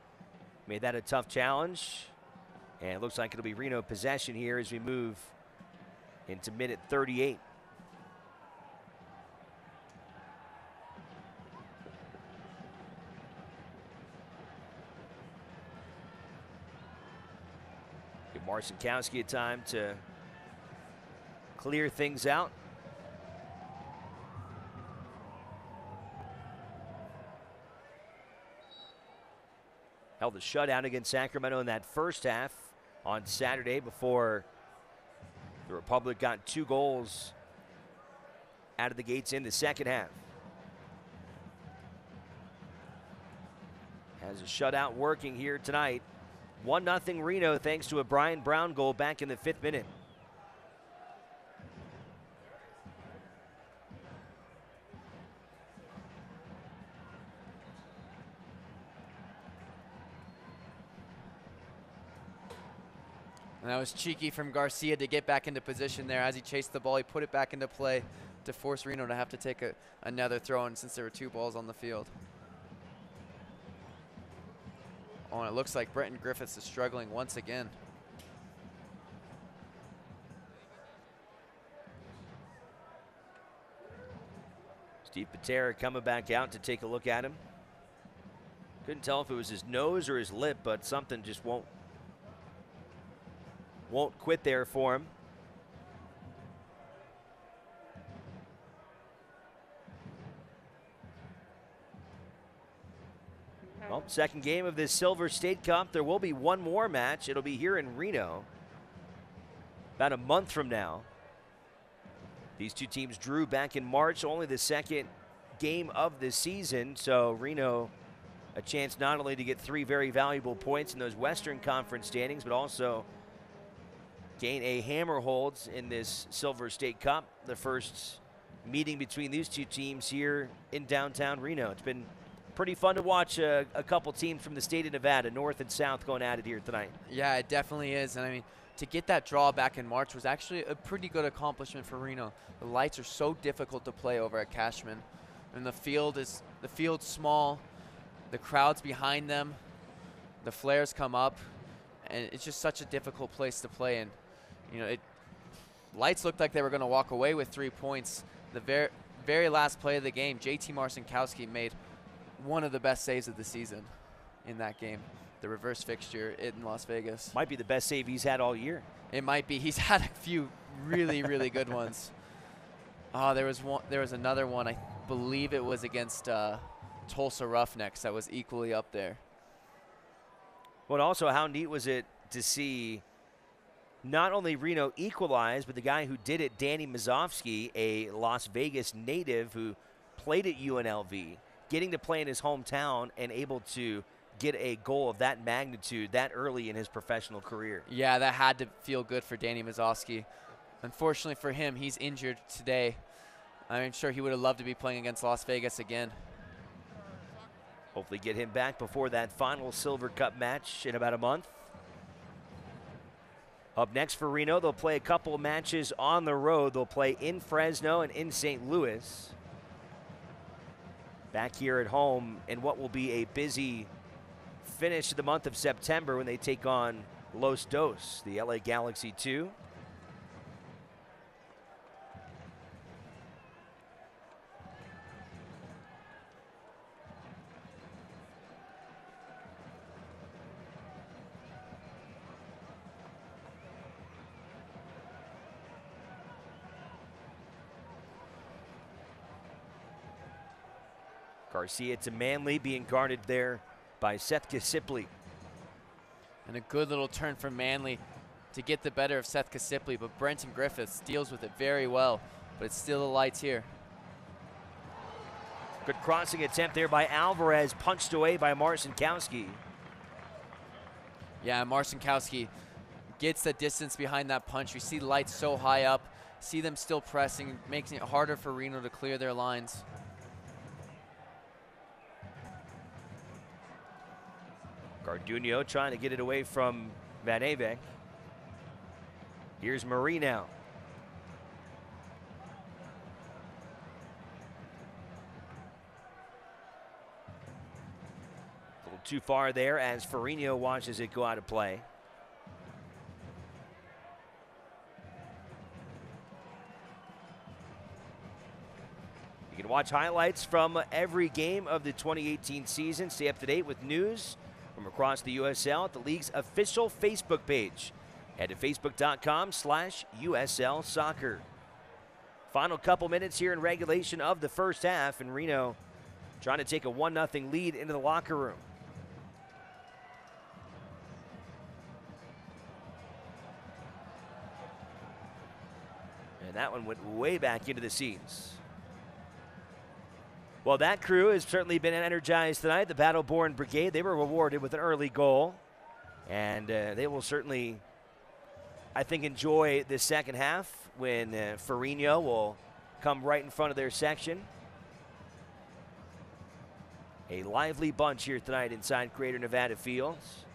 Made that a tough challenge. And it looks like it'll be Reno possession here as we move into minute 38. Give Marcinkowski a time to clear things out. Held a shutout against Sacramento in that first half on Saturday before the Republic got 2 goals out of the gates in the second half. Has a shutout working here tonight. 1-0 Reno thanks to a Brian Brown goal back in the 5th minute. And that was cheeky from Garcia to get back into position there. As he chased the ball, he put it back into play to force Reno to have to take another throw in since there were 2 balls on the field. Oh, and it looks like Brenton Griffiths is struggling once again. Steve Patera coming back out to take a look at him. Couldn't tell if it was his nose or his lip, but something just won't quit there for him. Well, second game of this Silver State Cup. There will be one more match. It'll be here in Reno about a month from now. These two teams drew back in March, only the second game of the season. So Reno, a chance not only to get 3 very valuable points in those Western Conference standings, but also gain a hammer holds in this Silver State Cup, the first meeting between these two teams here in downtown Reno. It's been pretty fun to watch a couple teams from the state of Nevada, North and South, going at it here tonight. Yeah, it definitely is. And I mean, to get that draw back in March was actually a pretty good accomplishment for Reno. The lights are so difficult to play over at Cashman, and the field's small, the crowd's behind them, the flares come up, and it's just such a difficult place to play in. You know, Lights looked like they were going to walk away with 3 points. The very last play of the game, JT Marcinkowski made one of the best saves of the season in that game. The reverse fixture in Las Vegas. Might be the best save he's had all year. It might be. He's had a few really, really good ones. Oh, there was another one. I believe it was against Tulsa Roughnecks that was equally up there. Well, also, how neat was it to see not only Reno equalize, but the guy who did it, Danny Mazovsky, a Las Vegas native who played at UNLV, getting to play in his hometown and able to get a goal of that magnitude that early in his professional career. Yeah, that had to feel good for Danny Mazovsky. Unfortunately for him, he's injured today. I'm sure he would have loved to be playing against Las Vegas again. Hopefully get him back before that final Silver Cup match in about a month. Up next for Reno, they'll play a couple matches on the road. They'll play in Fresno and in St. Louis. Back here at home in what will be a busy finish to the month of September when they take on Los Dos, the LA Galaxy 2. Garcia to Manley, being guarded there by Seth Kasipli. And a good little turn from Manley to get the better of Seth Kasipli, but Brenton Griffiths deals with it very well, but it's still the Lights here. Good crossing attempt there by Alvarez, punched away by Marcinkowski. Yeah, Marcinkowski gets the distance behind that punch. You see Lights so high up, see them still pressing, making it harder for Reno to clear their lines. Garduño trying to get it away from Van Avek. Here's Marie now. A little too far there as Farino watches it go out of play. You can watch highlights from every game of the 2018 season. Stay up to date with news from across the USL at the league's official Facebook page. Head to facebook.com/USL Soccer. Final couple minutes here in regulation of the first half, and Reno trying to take a 1-0 lead into the locker room. And that one went way back into the seats. Well, that crew has certainly been energized tonight. The Battle-Born Brigade, they were rewarded with an early goal. And they will certainly, I think, enjoy this second half when Farino will come right in front of their section. A lively bunch here tonight inside Greater Nevada Fields.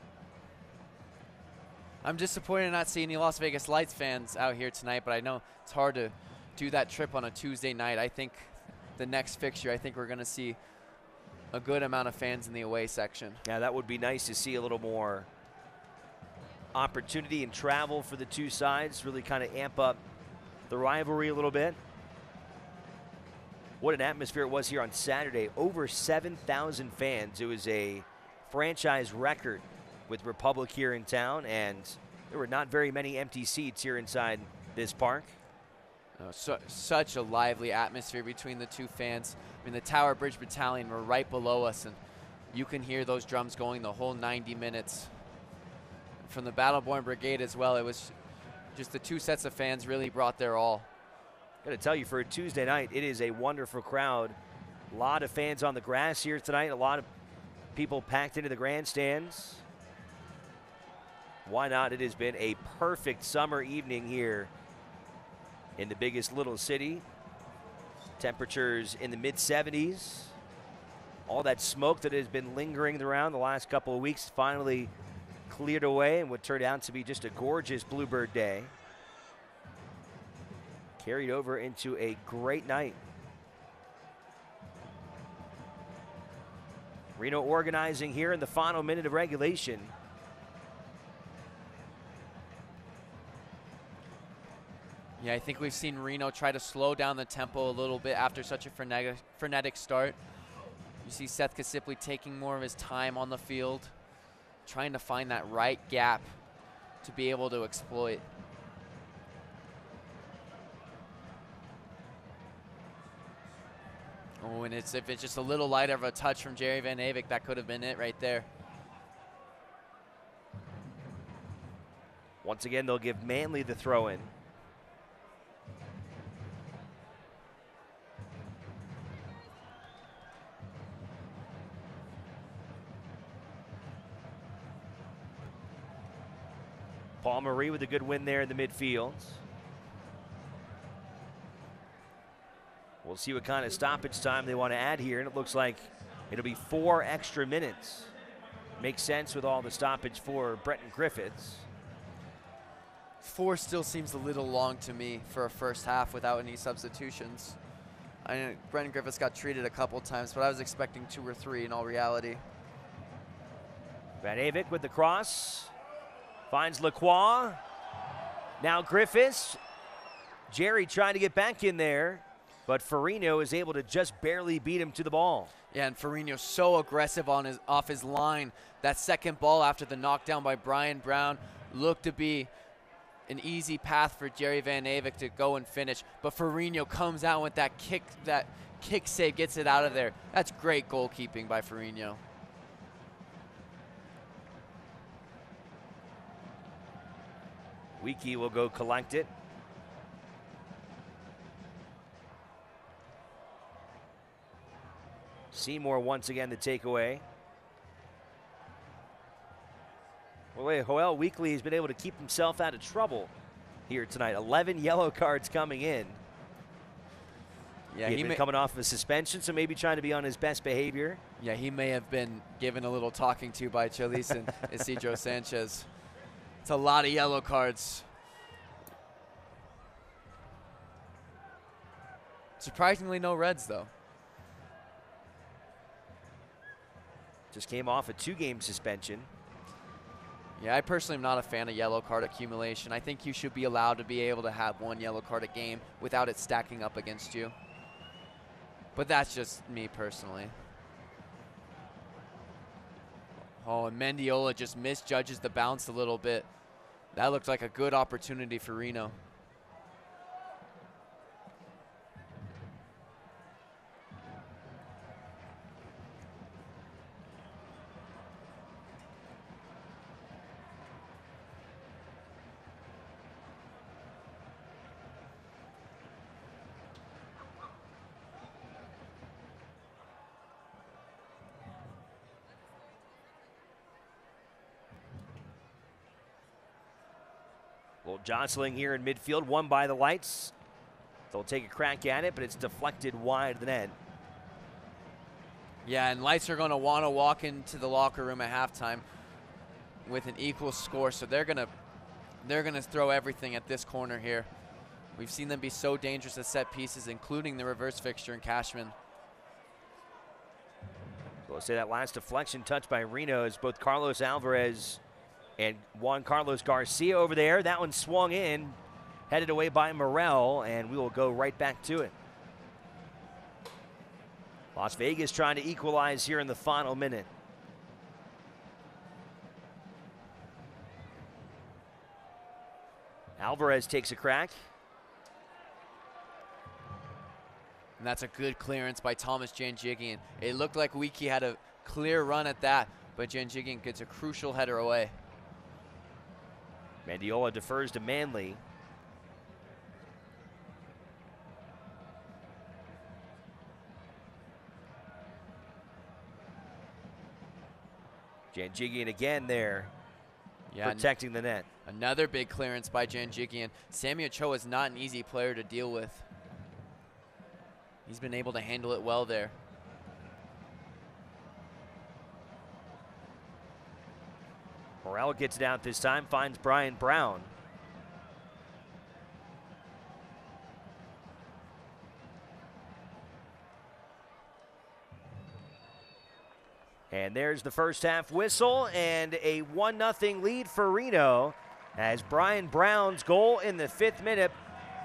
I'm disappointed in not seeing any Las Vegas Lights fans out here tonight, but I know it's hard to do that trip on a Tuesday night. I think the next fixture, I think we're going to see a good amount of fans in the away section. Yeah, that would be nice to see a little more opportunity and travel for the two sides, really kind of amp up the rivalry a little bit. What an atmosphere it was here on Saturday. Over 7,000 fans. It was a franchise record with Republic here in town, and there were not very many empty seats here inside this park. Such a lively atmosphere between the two fans. I mean, the Tower Bridge Battalion were right below us, and you can hear those drums going the whole 90 minutes. From the Battle-Born Brigade as well, it was just the two sets of fans really brought their all. Got to tell you, for a Tuesday night, it is a wonderful crowd. A lot of fans on the grass here tonight. A lot of people packed into the grandstands. Why not? It has been a perfect summer evening here in the biggest little city. Temperatures in the mid-70s. All that smoke that has been lingering around the last couple of weeks finally cleared away, and what turned out to be just a gorgeous Bluebird day carried over into a great night. Reno organizing here in the final minute of regulation. Yeah, I think we've seen Reno try to slow down the tempo a little bit after such a frenetic start. You see Seth Kasipli taking more of his time on the field, trying to find that right gap to be able to exploit. Oh, and if it's just a little lighter of a touch from Jerry Van Avek, that could have been it right there. Once again, they'll give Manley the throw in. Paul Marie with a good win there in the midfield. We'll see what kind of stoppage time they want to add here, and it looks like it'll be 4 extra minutes. Makes sense with all the stoppage for Brenton Griffiths. 4 still seems a little long to me for a first half without any substitutions. I know Brenton Griffiths got treated a couple times, but I was expecting 2 or 3 in all reality. Van Avek with the cross. Finds Lacroix. Now Griffiths. Jerry trying to get back in there, but Farino is able to just barely beat him to the ball. Yeah, and Farino so aggressive off his line. That second ball after the knockdown by Brian Brown looked to be an easy path for Jerry Van Avek to go and finish, but Farino comes out with that kick save, gets it out of there. That's great goalkeeping by Farino. Wiki will go collect it. Seymour once again the takeaway. Boy, Joel Weekly has been able to keep himself out of trouble here tonight. 11 yellow cards coming in. Yeah, He'd been coming off of a suspension, so maybe trying to be on his best behavior. Yeah, he may have been given a little talking to by Chalice and Isidro Sanchez. It's a lot of yellow cards. Surprisingly, no reds, though. Just came off a 2-game suspension. Yeah, I personally am not a fan of yellow card accumulation. I think you should be allowed to be able to have 1 yellow card a game without it stacking up against you. But that's just me personally. Oh, and Mendiola just misjudges the bounce a little bit. That looked like a good opportunity for Reno. Little jostling here in midfield, won by the Lights. They'll take a crack at it, but it's deflected wide of the net. Yeah, and Lights are going to want to walk into the locker room at halftime with an equal score, so they're gonna throw everything at this corner here. We've seen them be so dangerous at set pieces, including the reverse fixture in Cashman. So let's say that last deflection touched by Reno is both Carlos Alvarez and Juan Carlos Garcia over there. That one swung in, headed away by Morel, and we will go right back to it. Las Vegas trying to equalize here in the final minute. Alvarez takes a crack. And that's a good clearance by Thomas Janjigian. It looked like Wiki had a clear run at that, but Janjigian gets a crucial header away. Mendiola defers to Manley. Janjigian again there, protecting the net. Another big clearance by Janjigian. Sammy Ochoa is not an easy player to deal with. He's been able to handle it well there. Morel gets it out this time, finds Brian Brown. And there's the first half whistle and a 1-0 lead for Reno as Brian Brown's goal in the 5th minute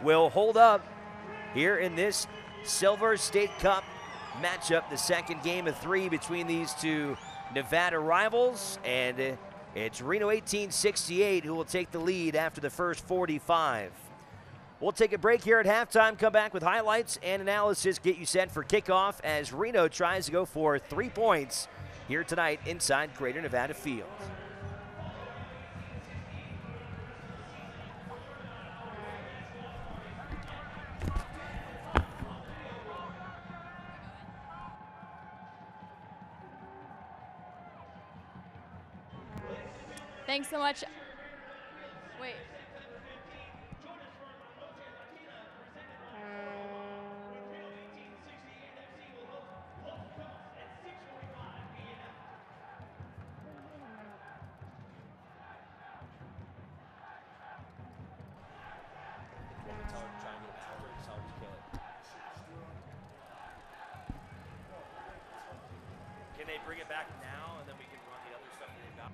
will hold up here in this Silver State Cup matchup, the second game of 3 between these two Nevada rivals, and it's Reno 1868 who will take the lead after the first 45. We'll take a break here at halftime, come back with highlights and analysis, get you set for kickoff as Reno tries to go for 3 points here tonight inside Greater Nevada Field. Thanks so much. Wait. Can they bring it back now and then we can run the other stuff that they've got?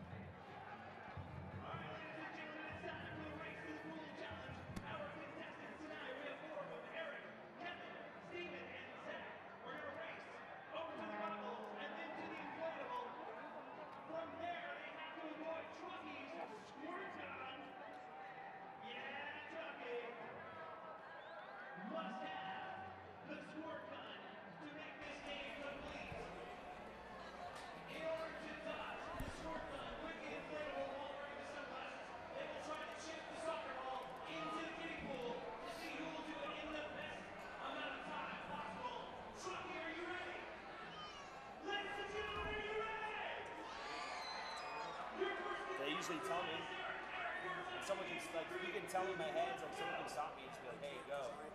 usually tell me. And someone can, like, you can tell me my head's, like, someone can stop me and just be like, hey, go. Okay.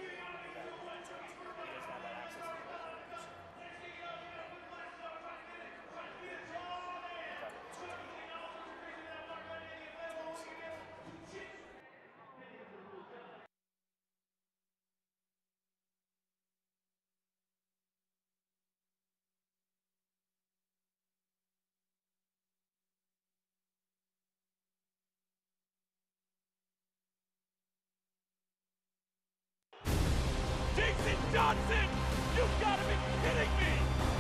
He doesn't have that access anymore. Jason Johnson! You've got to be kidding me!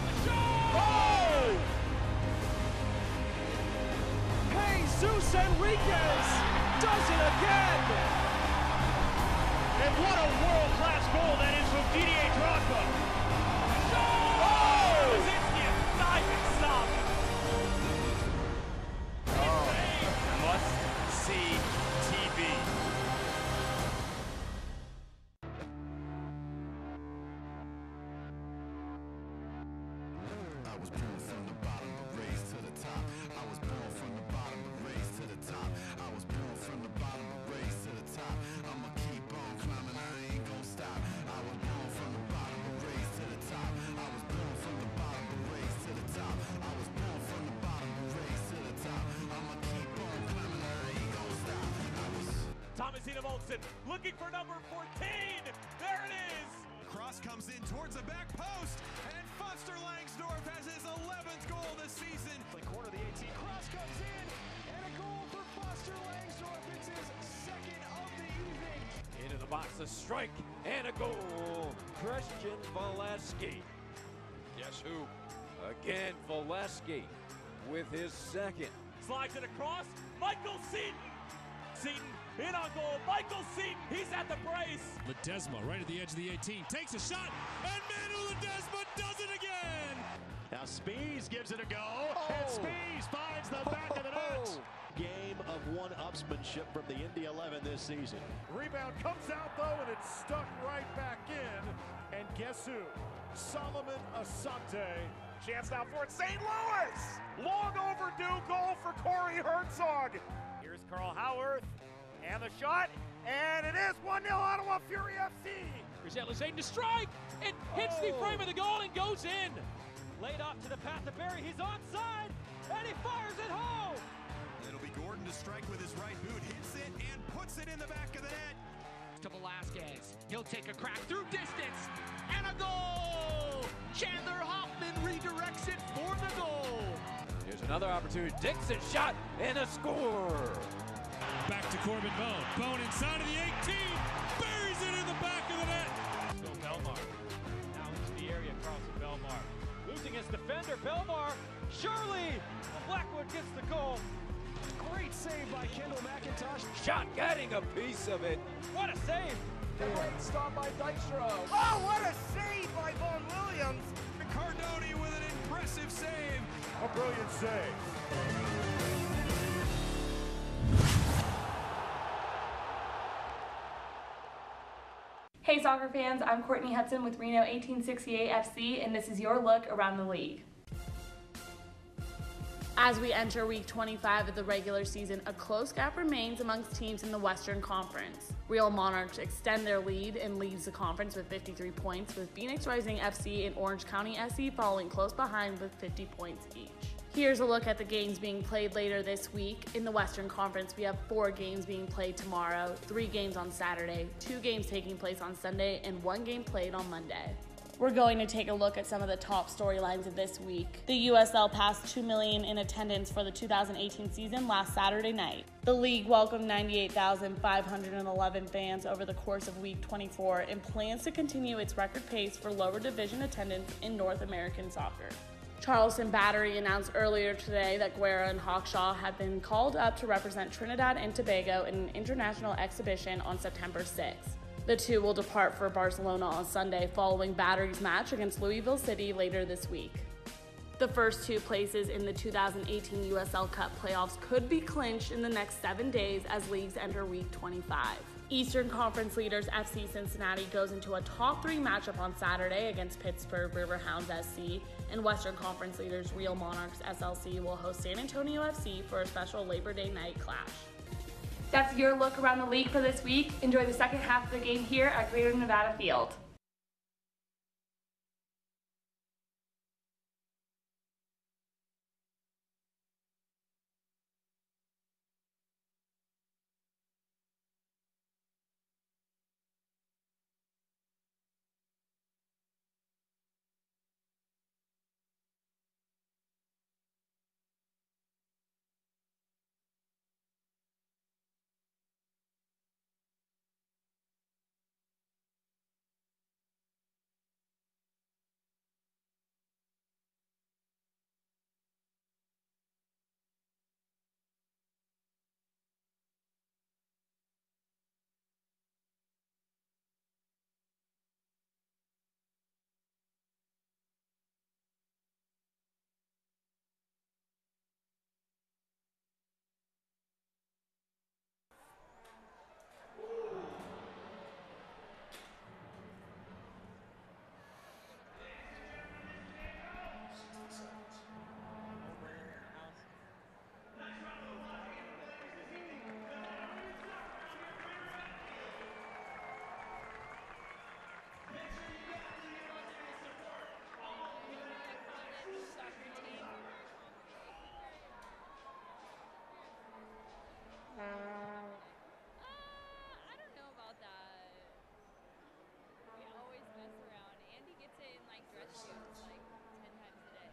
The shot! Oh! Jesus Enriquez does it again! And what a world-class goal that is from Didier Drogba! Oh! Kaczynski is diving stop! Oh, must-see TV. I was born from the bottom, but raised to the top. I was born from the bottom, but raised to the top. I was born from the bottom, but raised to the top. I'ma keep on climbing, I ain't gon' stop. I was born from the bottom, but raised to the top. I was born from the bottom, but raised to the top. I was born from the bottom, but raised to the top. I'ma keep on climbing, I ain't gon' stop. Thomasina Volkson looking for number 14. There it is. Cross comes in towards the back post, and Foster Langsdorff has his 11th goal this season. The corner of the 18. Cross comes in, and a goal for Foster Langsdorff. It's his second of the evening. Into the box, a strike, and a goal. Christian Valesky. Guess who? Again, Valesky with his second. Slides it across. Michael Seaton. Seaton in on goal. Michael Seaton, he's at the brace. Ledesma right at the edge of the 18, takes a shot, and Manu Ledesma does it again! Now Spies gives it a go, and Spies finds the back of the net. Game of one-upsmanship from the Indy 11 this season. Rebound comes out though, and it's stuck right back in. And guess who? Solomon Asante. Chance now for it, St. Louis! Long overdue goal for Corey Herzog. Here's Carl Howarth, and the shot, and it is 1-0 Ottawa Fury FC. Here's Alizane to strike. It hits the frame of the goal and goes in. Laid off to the path of Barry. He's onside, and he fires it home. It'll be Gordon to strike with his right boot, hits it, and puts it in the back of the net. To Velasquez. He'll take a crack through distance, and a goal. Chandler Hoffman redirects it for the goal. Here's another opportunity. Dixon shot, and a score. Back to Corbin Bone. Bone inside of the 18, buries it in the back of the net. Still Belmar. Now into the area, Carlson Belmar. Losing his defender, Belmar. Shirley. Blackwood gets the goal. Great save by Kendall McIntosh. Shot getting a piece of it. What a save. Great stop by Dykstra. Oh, what a save by Vaughn Williams. Cardoni with an impressive save. A brilliant save. Hey soccer fans, I'm Courtney Hudson with Reno 1868 FC, and this is your look around the league. As we enter week 25 of the regular season, a close gap remains amongst teams in the Western Conference. Real Monarchs extend their lead and leads the conference with 53 points, with Phoenix Rising FC and Orange County SC following close behind with 50 points each. Here's a look at the games being played later this week. In the Western Conference, we have 4 games being played tomorrow, 3 games on Saturday, 2 games taking place on Sunday, and 1 game played on Monday. We're going to take a look at some of the top storylines of this week. The USL passed 2 million in attendance for the 2018 season last Saturday night. The league welcomed 98,511 fans over the course of week 24 and plans to continue its record pace for lower division attendance in North American soccer. Charleston Battery announced earlier today that Guerra and Hawkshaw have been called up to represent Trinidad and Tobago in an international exhibition on September 6th. The two will depart for Barcelona on Sunday following Battery's match against Louisville City later this week. The first 2 places in the 2018 USL Cup playoffs could be clinched in the next 7 days as leagues enter week 25. Eastern Conference leaders FC Cincinnati goes into a top 3 matchup on Saturday against Pittsburgh Riverhounds SC, and Western Conference leaders Real Monarchs SLC will host San Antonio FC for a special Labor Day night clash. That's your look around the league for this week. Enjoy the second half of the game here at Greater Nevada Field. I don't know about that. We always mess around. Andy gets it in like dress shoes like 10 times a day.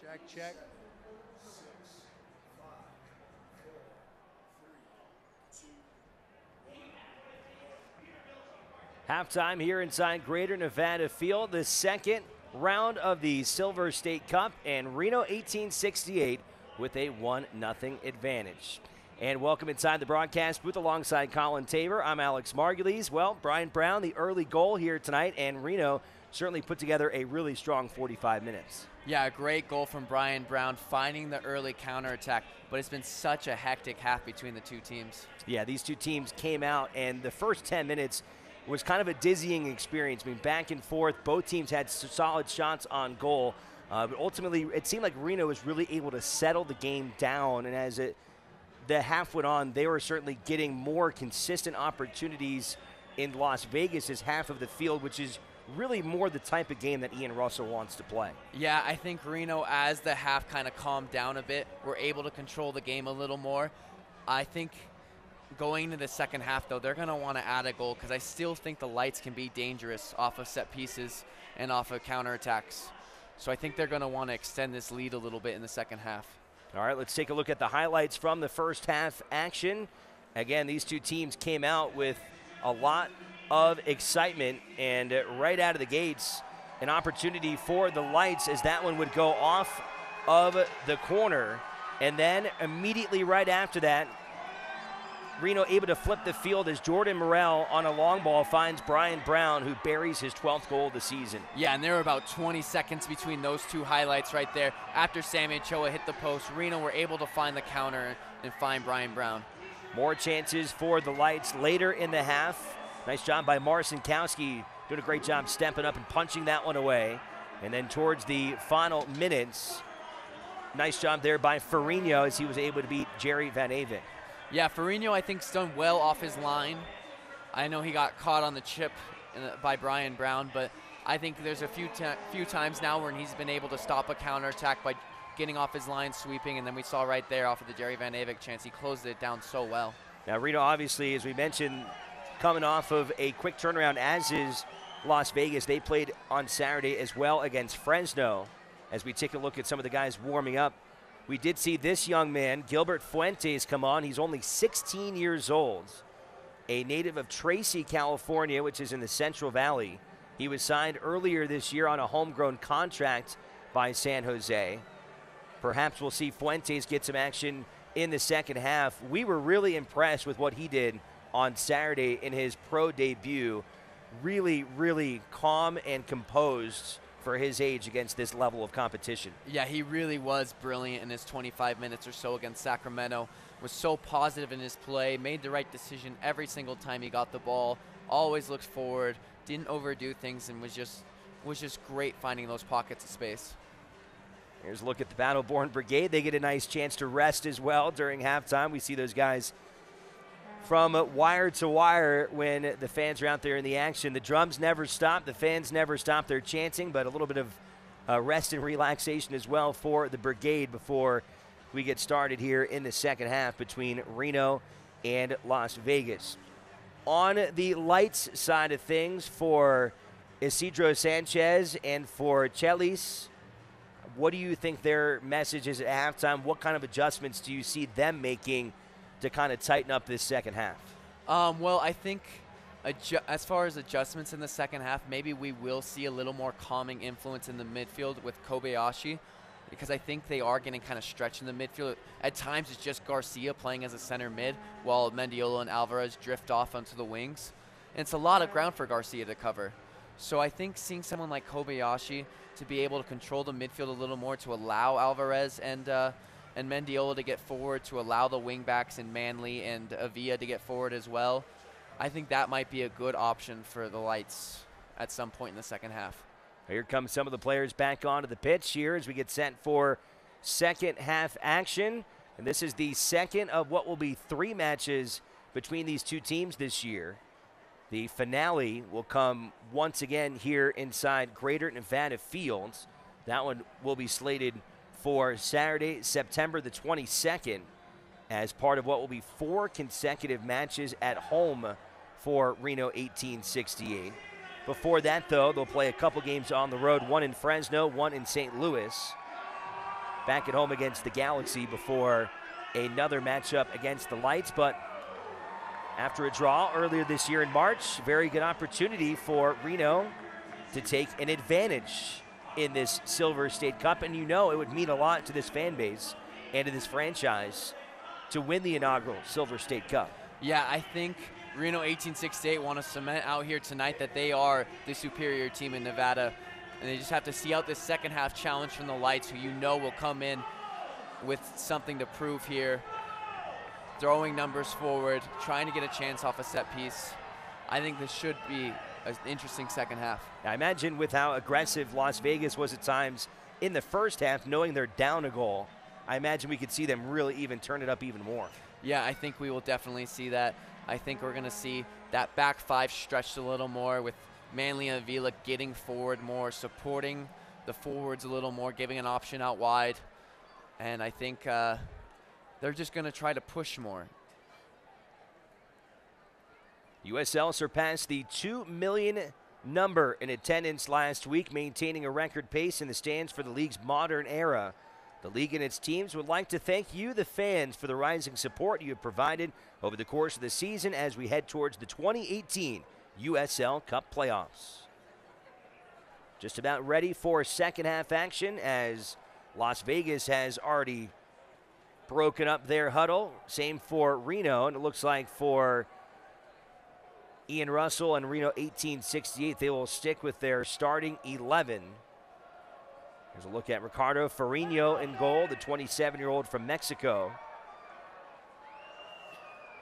Check, check. Halftime here inside Greater Nevada Field, the second round of the Silver State Cup, and Reno 1868 with a 1-0 advantage. And welcome inside the broadcast booth alongside Colin Tabor. I'm Alex Margulies. Well, Brian Brown, the early goal here tonight, and Reno certainly put together a really strong 45 minutes. Yeah, a great goal from Brian Brown, finding the early counterattack, but it's been such a hectic half between the two teams. Yeah, these two teams came out, and the first 10 minutes was kind of a dizzying experience. I mean, back and forth, both teams had solid shots on goal, but ultimately it seemed like Reno was really able to settle the game down, and as the half went on, they were certainly getting more consistent opportunities in Las Vegas as half of the field, which is really more the type of game that Ian Russell wants to play. Yeah, I think Reno, as the half kind of calmed down a bit, were able to control the game a little more. I think going into the second half, though, they're going to want to add a goal because I still think the Lights can be dangerous off of set pieces and off of counterattacks. So I think they're going to want to extend this lead a little bit in the second half. All right, let's take a look at the highlights from the first half action. Again, these two teams came out with a lot of excitement, and right out of the gates, an opportunity for the Lights as that one would go off of the corner. And then immediately right after that, Reno able to flip the field as Jordan Morrell on a long ball finds Brian Brown, who buries his 12th goal of the season. Yeah, and there were about 20 seconds between those two highlights right there. After Sammy Ochoa hit the post, Reno were able to find the counter and find Brian Brown. More chances for the Lights later in the half. Nice job by Marcinkowski, doing a great job stepping up and punching that one away. And then towards the final minutes, nice job there by Ferrigno as he was able to beat Jerry Van Avon. Yeah, Ferrigno, I think, has done well off his line. I know he got caught on the chip by Brian Brown, but I think there's a few times now where he's been able to stop a counterattack by getting off his line, sweeping, and then we saw right there off of the Jerry Van Avon chance, he closed it down so well. Now, Reno, obviously, as we mentioned, coming off of a quick turnaround, as is Las Vegas. They played on Saturday as well against Fresno. As we take a look at some of the guys warming up, we did see this young man, Gilbert Fuentes, come on. He's only 16 years old, a native of Tracy, California, which is in the Central Valley. He was signed earlier this year on a homegrown contract by San Jose. Perhaps we'll see Fuentes get some action in the second half. We were really impressed with what he did on Saturday in his pro debut. Really, really calm and composed for his age against this level of competition. Yeah, he really was brilliant in his 25 minutes or so against Sacramento. Was so positive in his play, made the right decision every single time he got the ball, always looked forward, didn't overdo things, and was just great finding those pockets of space. Here's a look at the Battleborn Brigade. They get a nice chance to rest as well during halftime. We see those guys from wire to wire when the fans are out there in the action. The drums never stop. The fans never stop their chanting, but a little bit of rest and relaxation as well for the Brigade before we get started here in the second half between Reno and Las Vegas. On the lights side of things for Isidro Sanchez and for Chelis, what do you think their message is at halftime? What kind of adjustments do you see them making to kind of tighten up this second half? Well, I think as far as adjustments in the second half, maybe we will see a little more calming influence in the midfield with Kobayashi, because I think they are getting kind of stretched in the midfield. At times, it's just Garcia playing as a center mid, while Mendiola and Alvarez drift off onto the wings. And it's a lot of ground for Garcia to cover. So I think seeing someone like Kobayashi to be able to control the midfield a little more, to allow Alvarez and Mendiola to get forward, to allow the wingbacks and Manley and Avila to get forward as well, I think that might be a good option for the Lights at some point in the second half. Here come some of the players back onto the pitch here as we get set for second half action. And this is the second of what will be 3 matches between these two teams this year. The finale will come once again here inside Greater Nevada Fields. That one will be slated for Saturday, September the 22nd, as part of what will be 4 consecutive matches at home for Reno 1868. Before that, though, they'll play a couple games on the road, one in Fresno, one in St. Louis. Back at home against the Galaxy before another matchup against the Lights. But after a draw earlier this year in March, very good opportunity for Reno to take an advantage in this Silver State Cup. And you know it would mean a lot to this fan base and to this franchise to win the inaugural Silver State Cup. Yeah, I think Reno 1868 want to cement out here tonight that they are the superior team in Nevada. And they just have to see out this second half challenge from the Lights, who you know will come in with something to prove here. Throwing numbers forward, trying to get a chance off a set piece. I think this should be an interesting second half. I imagine with how aggressive Las Vegas was at times in the first half, knowing they're down a goal, I imagine we could see them really even turn it up even more. Yeah, I think we will definitely see that. I think we're going to see that back 5 stretched a little more, with Manley and Avila getting forward more, supporting the forwards a little more, giving an option out wide. And I think they're just going to try to push more. USL surpassed the 2 million number in attendance last week, maintaining a record pace in the stands for the league's modern era. The league and its teams would like to thank you, the fans, for the rising support you have provided over the course of the season as we head towards the 2018 USL Cup playoffs. Just about ready for second half action, as Las Vegas has already broken up their huddle. Same for Reno, and it looks like for Ian Russell and Reno 1868, they will stick with their starting 11. Here's a look at Ricardo Farino in goal, the 27-year-old from Mexico.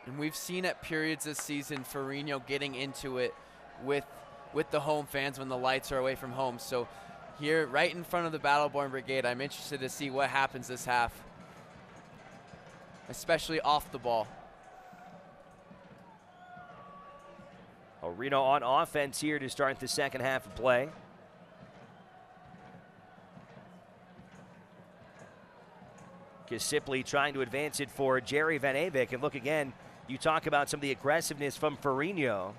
And we've seen at periods this season Farino getting into it with the home fans when the Lights are away from home. So here, right in front of the Battleborn Brigade, I'm interested to see what happens this half, especially off the ball. Reno on offense here to start the second half of play. Kisipli trying to advance it for Jerry Van Avik. And look again, you talk about some of the aggressiveness from Farino.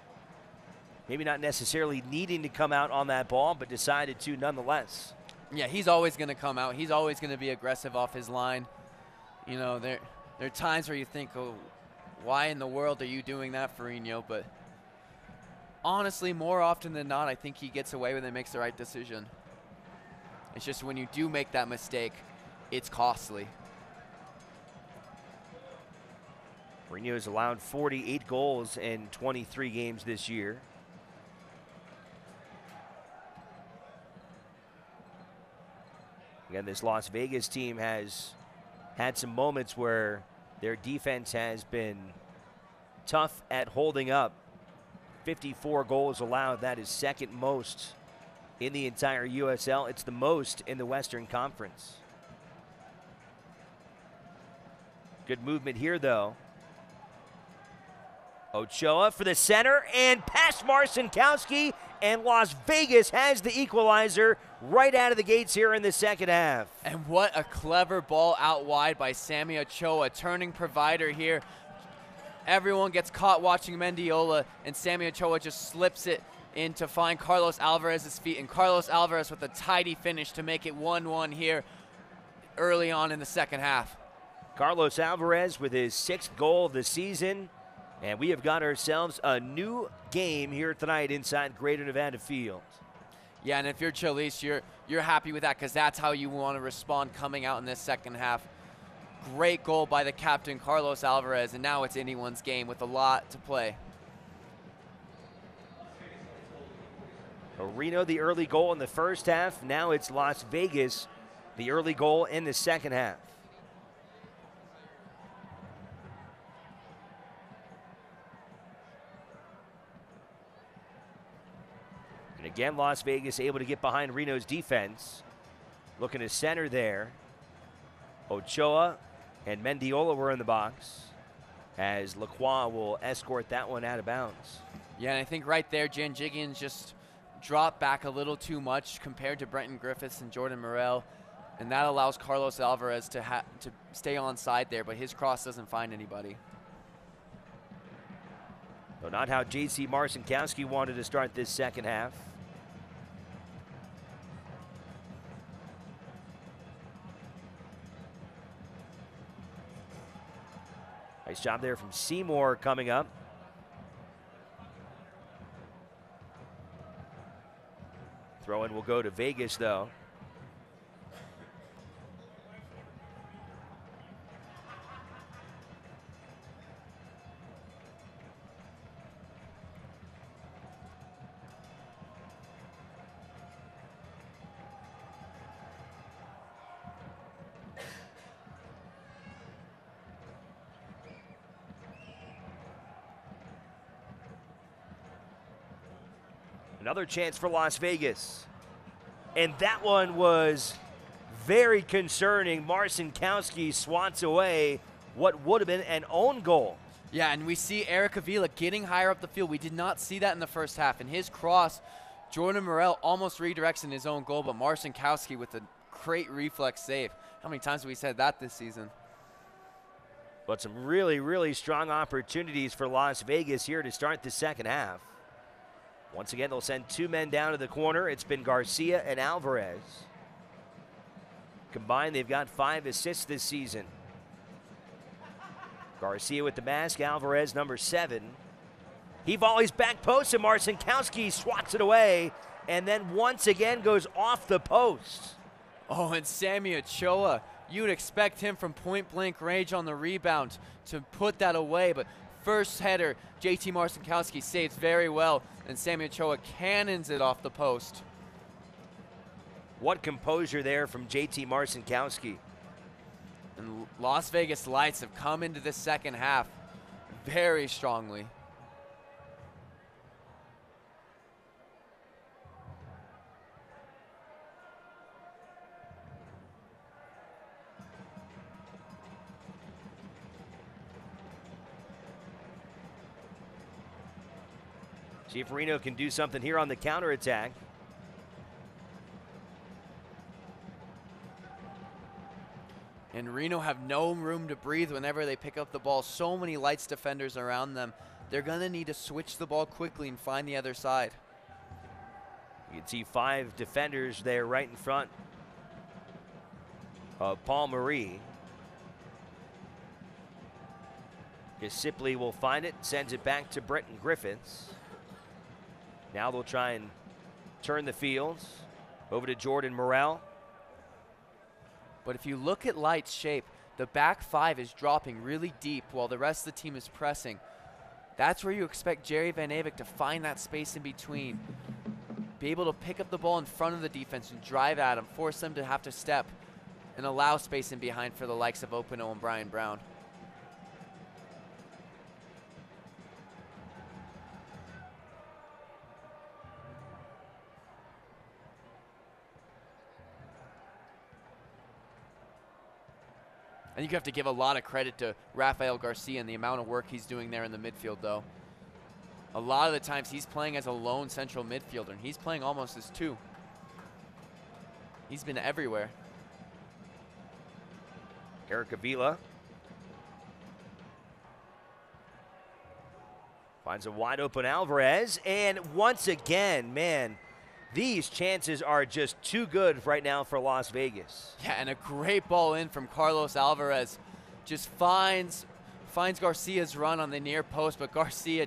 Maybe not necessarily needing to come out on that ball, but decided to nonetheless. Yeah, he's always going to come out. He's always going to be aggressive off his line. You know, there are times where you think, oh, why in the world are you doing that, Farino? But honestly, more often than not, I think he gets away with it and makes the right decision. It's just when you do make that mistake, it's costly. Reno has allowed 48 goals in 23 games this year. Again, this Las Vegas team has had some moments where their defense has been tough at holding up. 54 goals allowed. That is second most in the entire USL. It's the most in the Western Conference. Good movement here, though. Ochoa for the center and past Marcinkowski, and Las Vegas has the equalizer right out of the gates here in the second half. And what a clever ball out wide by Sammy Ochoa, turning provider here. Everyone gets caught watching Mendiola, and Sammy Ochoa just slips it in to find Carlos Alvarez's feet, and Carlos Alvarez with a tidy finish to make it 1-1 here early on in the second half. Carlos Alvarez with his 6th goal of the season, and we have got ourselves a new game here tonight inside Greater Nevada Field. Yeah, and if you're Chalice, you're happy with that because that's how you want to respond coming out in this second half. Great goal by the captain, Carlos Alvarez, and now it's anyone's game with a lot to play. Reno, the early goal in the first half. Now it's Las Vegas, the early goal in the second half. And again, Las Vegas able to get behind Reno's defense. Looking to center there. Ochoa and Mendiola were in the box as Lacroix will escort that one out of bounds. Yeah, and I think right there, Janjigian just dropped back a little too much compared to Brenton Griffiths and Jordan Morel, and that allows Carlos Alvarez to stay on side there, but his cross doesn't find anybody. So not how J.C. Marcinkowski wanted to start this second half. Nice job there from Seymour coming up. Throw-in will go to Vegas, though. Another chance for Las Vegas. And that one was very concerning. Marcinkowski swats away what would have been an own goal. Yeah, and we see Eric Avila getting higher up the field. We did not see that in the first half. In his cross, Jordan Morel almost redirects in his own goal, but Marcinkowski with a great reflex save. How many times have we said that this season? But some really, really strong opportunities for Las Vegas here to start the second half. Once again, they'll send 2 men down to the corner. It's been Garcia and Alvarez. Combined, they've got 5 assists this season. Garcia with the mask, Alvarez number 7. He volleys back post, and Marcinkowski swats it away, and then once again goes off the post. Oh, and Sammy Ochoa, you'd expect him from point-blank range on the rebound to put that away, but first header, JT Marcinkowski saves very well, and Sammy Ochoa cannons it off the post. What composure there from JT Marcinkowski. And Las Vegas Lights have come into the second half very strongly. See if Reno can do something here on the counterattack. And Reno have no room to breathe whenever they pick up the ball. So many Lights defenders around them. They're going to need to switch the ball quickly and find the other side. You can see 5 defenders there right in front of Paul Marie. Sipley will find it, sends it back to Brenton Griffiths. Now they'll try and turn the fields over to Jordan Morel. But if you look at Light's shape, The back five is dropping really deep while the rest of the team is pressing. That's where you expect Jerry Van Avik to find that space in between. Be able to pick up the ball in front of the defense and drive at them, force them to have to step, and allow space in behind for the likes of Opino and Brian Brown. I think you have to give a lot of credit to Rafael Garcia and the amount of work he's doing there in the midfield, though. A lot of the times he's playing as a lone central midfielder, and he's playing almost as two. He's been everywhere. Eric Avila finds a wide open Alvarez, and once again, man, these chances are just too good right now for Las Vegas. Yeah, and a great ball in from Carlos Alvarez. Just finds Garcia's run on the near post, but Garcia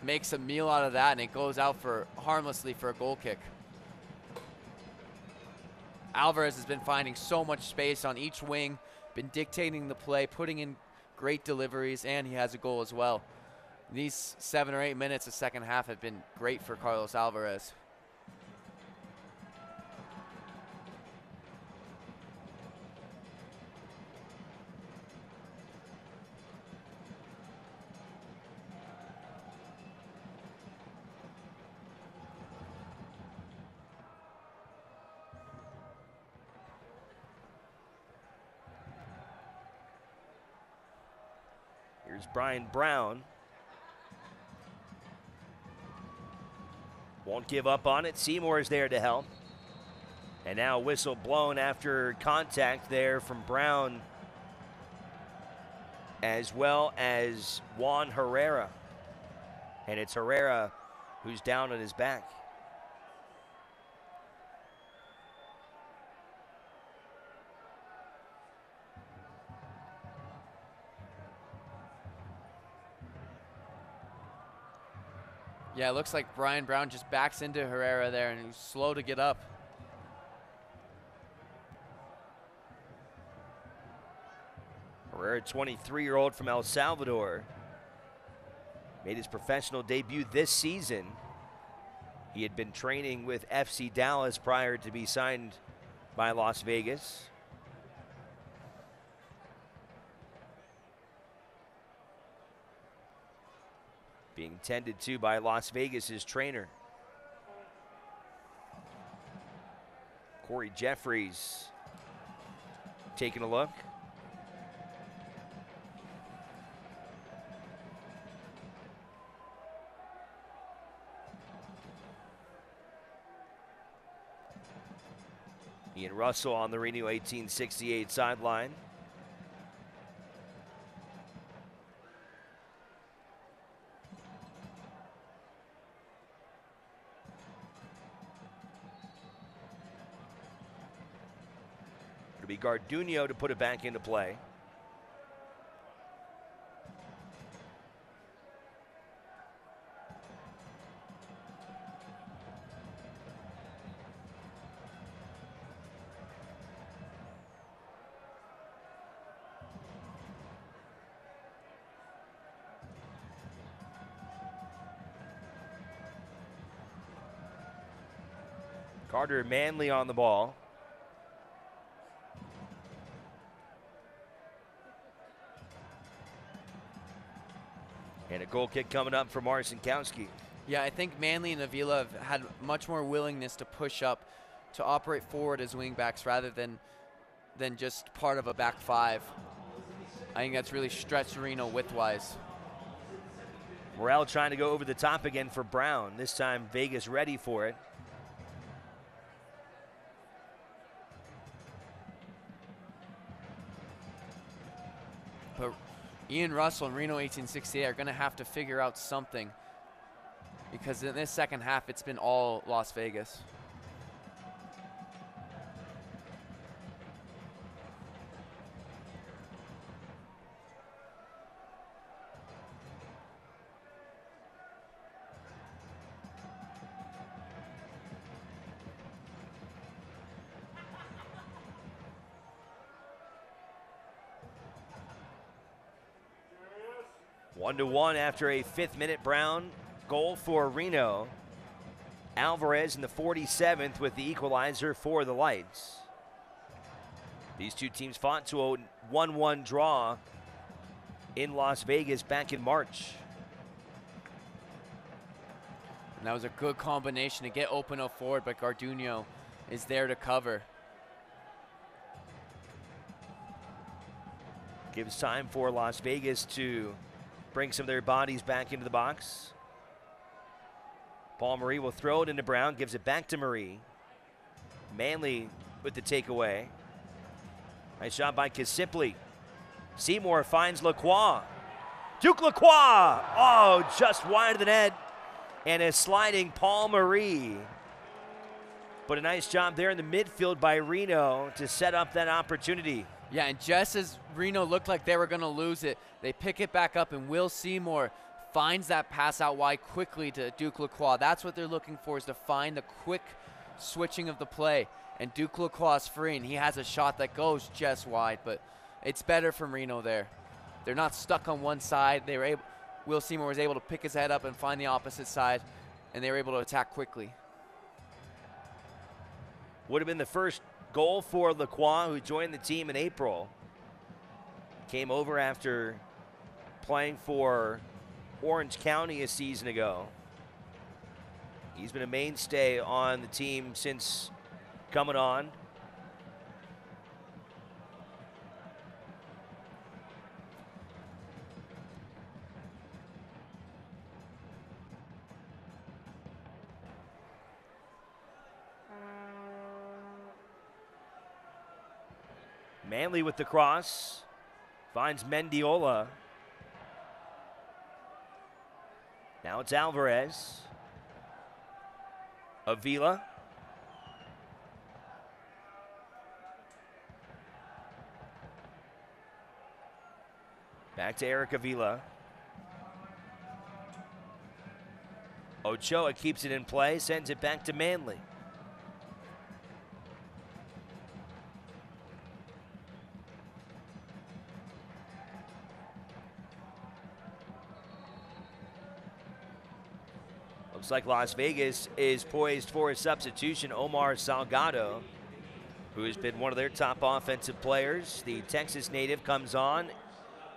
makes a meal out of that, and it goes out for harmlessly for a goal kick. Alvarez has been finding so much space on each wing, been dictating the play, putting in great deliveries, and he has a goal as well. These 7 or 8 minutes of second half have been great for Carlos Alvarez. Here's Brian Brown. Won't give up on it. Seymour is there to help. And now whistle blown after contact there from Brown, as well as Juan Herrera. And it's Herrera who's down on his back. Yeah, it looks like Brian Brown just backs into Herrera there, and he's slow to get up. Herrera, 23-year-old from El Salvador, made his professional debut this season. He had been training with FC Dallas prior to be signed by Las Vegas. Being tended to by Las Vegas's trainer. Corey Jeffries taking a look. Ian Russell on the Reno 1868 sideline. It'll be Garduno to put it back into play. Carter Manley on the ball. And a goal kick coming up for Marcinkowski. Yeah, I think Manley and Avila have had much more willingness to push up, to operate forward as wingbacks rather than just part of a back five. I think that's really stretched Reno width-wise. Morel trying to go over the top again for Brown. This time Vegas ready for it. But Ian Russell and Reno 1868 are going to have to figure out something, because in this second half, it's been all Las Vegas. 1-1 after a 5th-minute Brown goal for Reno. Alvarez in the 47th with the equalizer for the Lights. These two teams fought to a 1-1 draw in Las Vegas back in March. And that was a good combination to get Openo forward, but Garduño is there to cover. Gives time for Las Vegas to bring some of their bodies back into the box. Paul Marie will throw it into Brown, gives it back to Marie. Manley with the takeaway. Nice shot by Kisipli. Seymour finds Lacroix. Duke Lacroix! Oh, just wide of the net. And a sliding Paul Marie. But a nice job there in the midfield by Reno to set up that opportunity. Yeah, and just as Reno looked like they were going to lose it, they pick it back up, and Will Seymour finds that pass out wide quickly to Duke Lacroix. That's what they're looking for, is to find the quick switching of the play. And Duke Lacroix is free, and he has a shot that goes just wide, but it's better from Reno there. They're not stuck on one side. They were able, Will Seymour was able to pick his head up and find the opposite side, and they were able to attack quickly. Would have been the first goal for Lacroix, who joined the team in April. Came over after playing for Orange County a season ago. He's been a mainstay on the team since coming on. Manley with the cross, finds Mendiola. Now it's Alvarez. Avila. Back to Eric Avila. Ochoa keeps it in play, sends it back to Manley. Looks like Las Vegas is poised for a substitution. Omar Salgado, who has been one of their top offensive players. The Texas native comes on,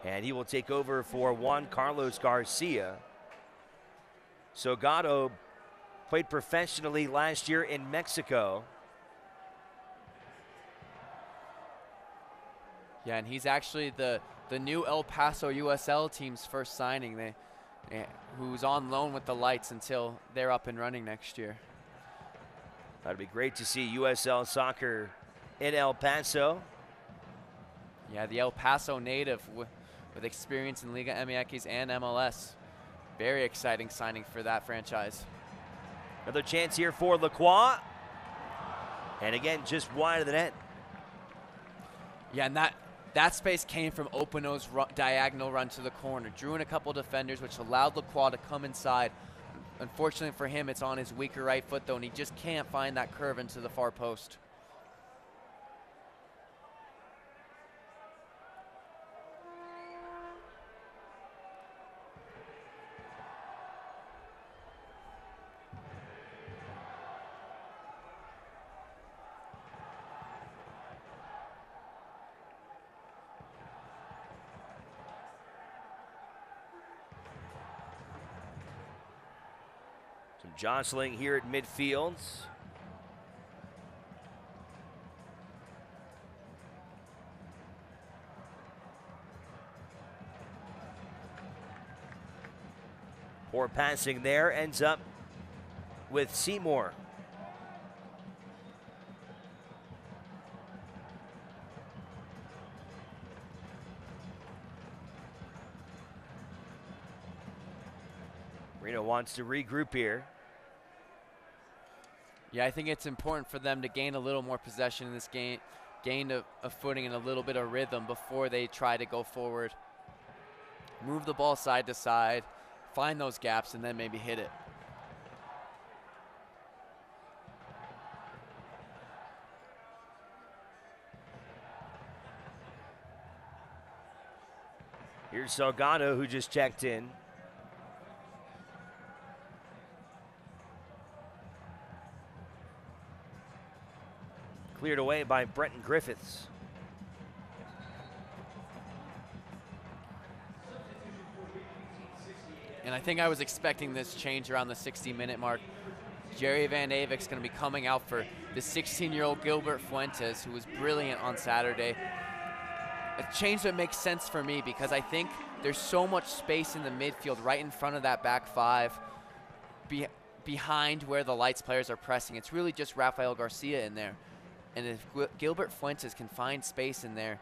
and he will take over for Juan Carlos Garcia. Salgado played professionally last year in Mexico. Yeah, and he's actually the new El Paso USL team's first signing. Who's on loan with the Lights until they're up and running next year. That'd be great to see USL soccer in El Paso. Yeah, the El Paso native with experience in Liga MX and MLS. Very exciting signing for that franchise. Another chance here for Lacroix. And again, just wide of the net. Yeah, and that space came from Openo's diagonal run to the corner. Drew in a couple defenders, which allowed Lacroix to come inside. Unfortunately for him, it's on his weaker right foot, though, and he just can't find that curve into the far post. Some jostling here at midfield. Poor passing there, ends up with Seymour. Reno wants to regroup here. Yeah, I think it's important for them to gain a little more possession in this game, gain a footing and a little bit of rhythm before they try to go forward. Move the ball side to side, find those gaps, and then maybe hit it. Here's Salgado, who just checked in. Cleared away by Brenton Griffiths. And I think I was expecting this change around the 60-minute mark. Jerry Van Aveck's going to be coming out for the 16-year-old Gilbert Fuentes, who was brilliant on Saturday. A change that makes sense for me because I think there's so much space in the midfield right in front of that back five behind where the Lights players are pressing. It's really just Rafael Garcia in there. And if Gilbert Fuentes can find space in there,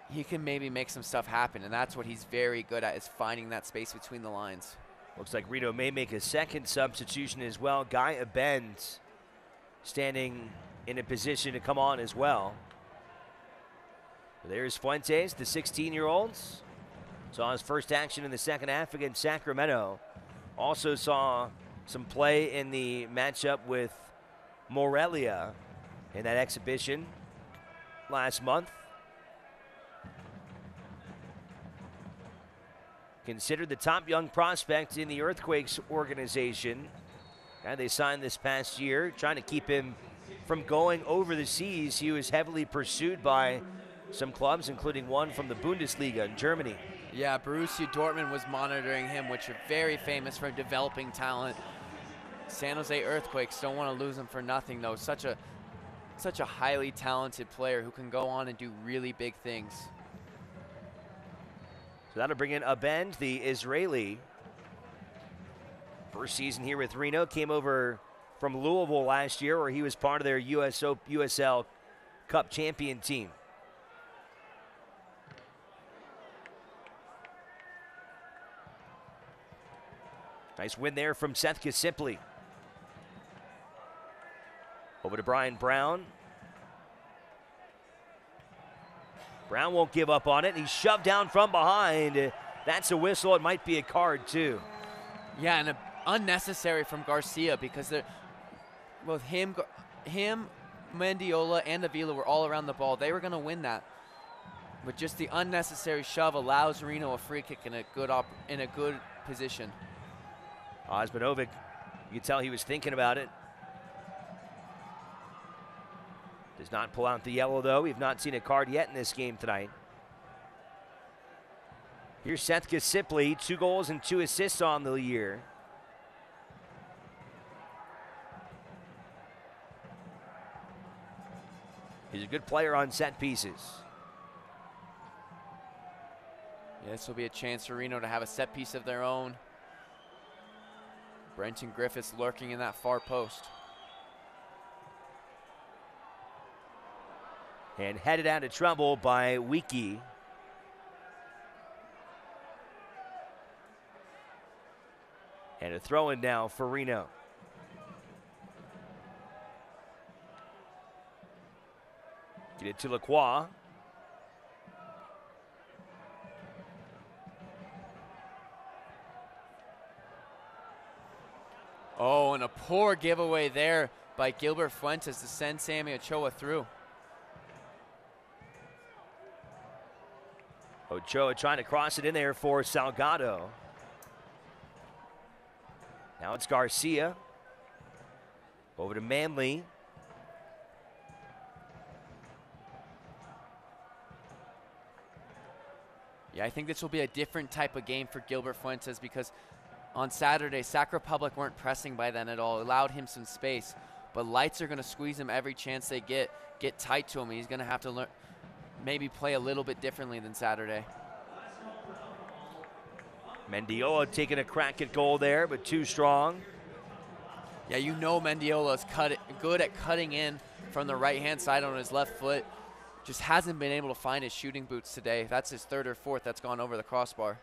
he can maybe make some stuff happen, and that's what he's very good at, is finding that space between the lines. Looks like Reno may make a second substitution as well. Guy Abend standing in a position to come on as well. There's Fuentes, the 16-year-olds. Saw his first action in the second half against Sacramento. Also saw some play in the matchup with Morelia in that exhibition last month. Considered the top young prospect in the Earthquakes organization. And they signed this past year, trying to keep him from going over the seas. He was heavily pursued by some clubs, including one from the Bundesliga in Germany. Yeah, Borussia Dortmund was monitoring him, which are very famous for developing talent. San Jose Earthquakes don't want to lose him for nothing, though. Such a highly talented player who can go on and do really big things. So that'll bring in Abend, the Israeli. First season here with Reno, came over from Louisville last year, where he was part of their USL Cup champion team. Nice win there from Seth Kasimpli. Over to Brian Brown. Brown won't give up on it. He's shoved down from behind. That's a whistle. It might be a card, too. Yeah, and unnecessary from Garcia because both him, Mendiola, and Avila were all around the ball. They were going to win that. But just the unnecessary shove allows Reno a free kick in a good position. Osmanovic, you can tell he was thinking about it. Does not pull out the yellow, though. We've not seen a card yet in this game tonight. Here's Seth Kasimpli, 2 goals and 2 assists on the year. He's a good player on set pieces. Yeah, this will be a chance for Reno to have a set piece of their own. Brenton Griffiths lurking in that far post. And headed out of trouble by Wiki. And a throw-in now for Reno. Get it to Lacroix. Oh, and a poor giveaway there by Gilbert Fuentes to send Sammy Ochoa through. Ochoa trying to cross it in there for Salgado. Now it's Garcia. Over to Manley. Yeah, I think this will be a different type of game for Gilbert Fuentes because on Saturday, Sac Republic weren't pressing by then at all. It allowed him some space. But Lights are going to squeeze him every chance they get tight to him. He's going to have to learn, maybe play a little bit differently than Saturday. Mendiola taking a crack at goal there, but too strong. Yeah, you know Mendiola's good at cutting in from the right-hand side on his left foot. Just hasn't been able to find his shooting boots today. That's his 3rd or 4th that's gone over the crossbar.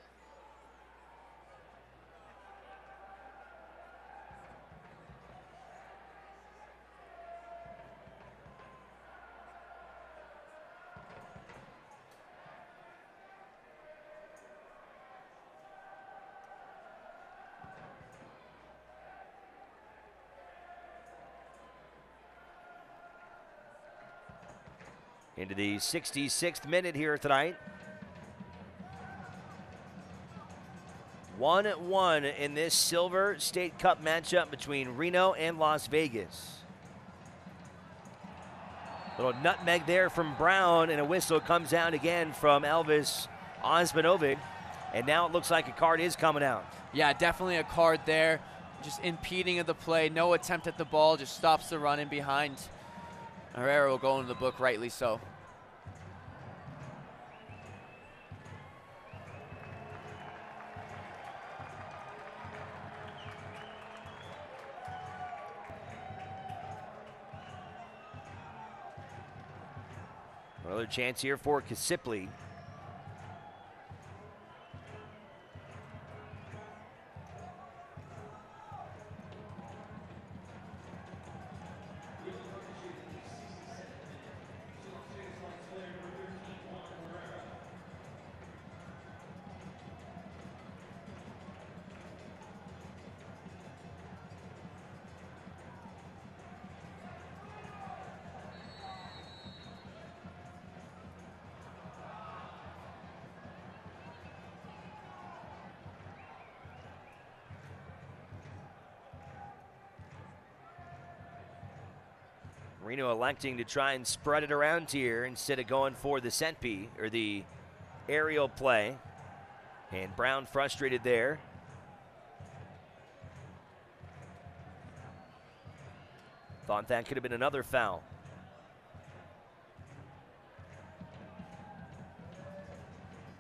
Into the 66th minute here tonight. 1-1 in this Silver State Cup matchup between Reno and Las Vegas. Little nutmeg there from Brown, and a whistle comes out again from Elvis Osmanovic. And now it looks like a card is coming out. Yeah, definitely a card there. Just impeding of the play. No attempt at the ball. Just stops the run in behind. Herrera will go into the book, rightly so. Another chance here for Kisipley. Reno electing to try and spread it around here instead of going for the set piece or the aerial play. And Brown frustrated there. Thought that could have been another foul.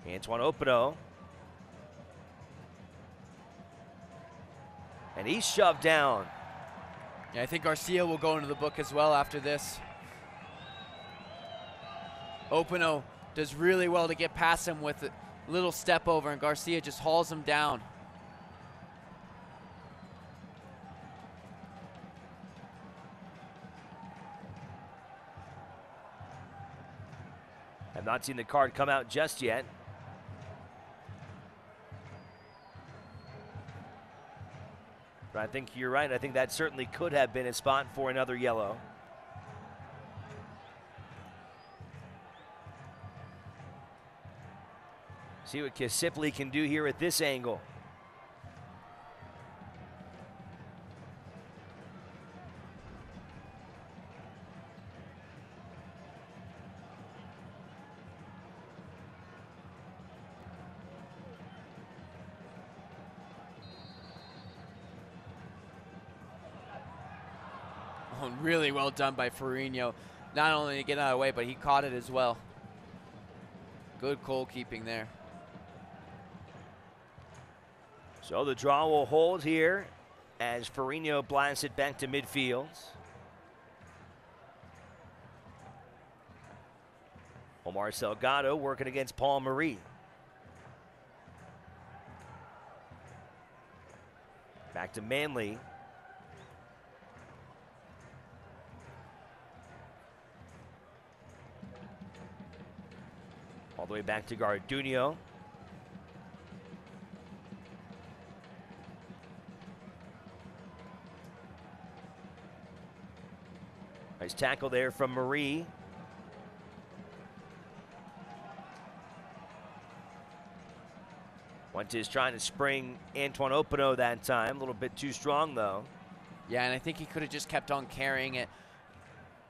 Antoine Opino. And he's shoved down. Yeah, I think Garcia will go into the book as well after this. Opino does really well to get past him with a little step over, and Garcia just hauls him down. I've not seen the card come out just yet. But I think you're right. I think that certainly could have been a spot for another yellow. See what Kisipley can do here at this angle. Really well done by Ferrino. Not only to get out of the way, but he caught it as well. Good goalkeeping there. So the draw will hold here as Ferrino blasts it back to midfield. Omar Salgado working against Paul Marie. Back to Manley. All the way back to Garduño. Nice tackle there from Marie. Fuentes trying to spring Antoine Opino that time. A little bit too strong, though. Yeah, and I think he could have just kept on carrying it.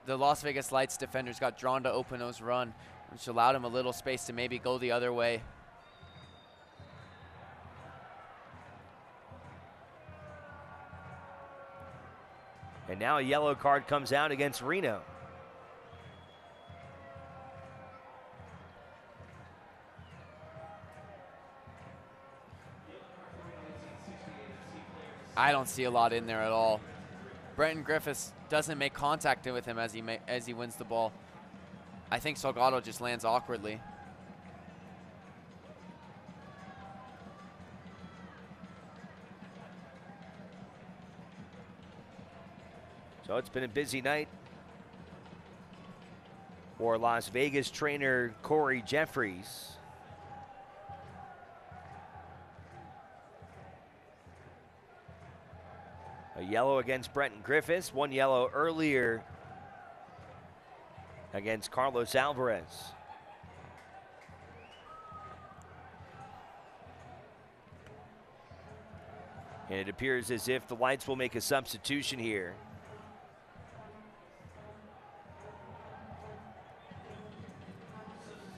The Las Vegas Lights defenders got drawn to Opino's run, which allowed him a little space to maybe go the other way. And now a yellow card comes out against Reno. I don't see a lot in there at all. Brenton Griffiths doesn't make contact with him as he wins the ball. I think Salgado just lands awkwardly. So it's been a busy night for Las Vegas trainer Corey Jeffries. A yellow against Brenton Griffiths, one yellow earlier against Carlos Alvarez. And it appears as if the Lights will make a substitution here.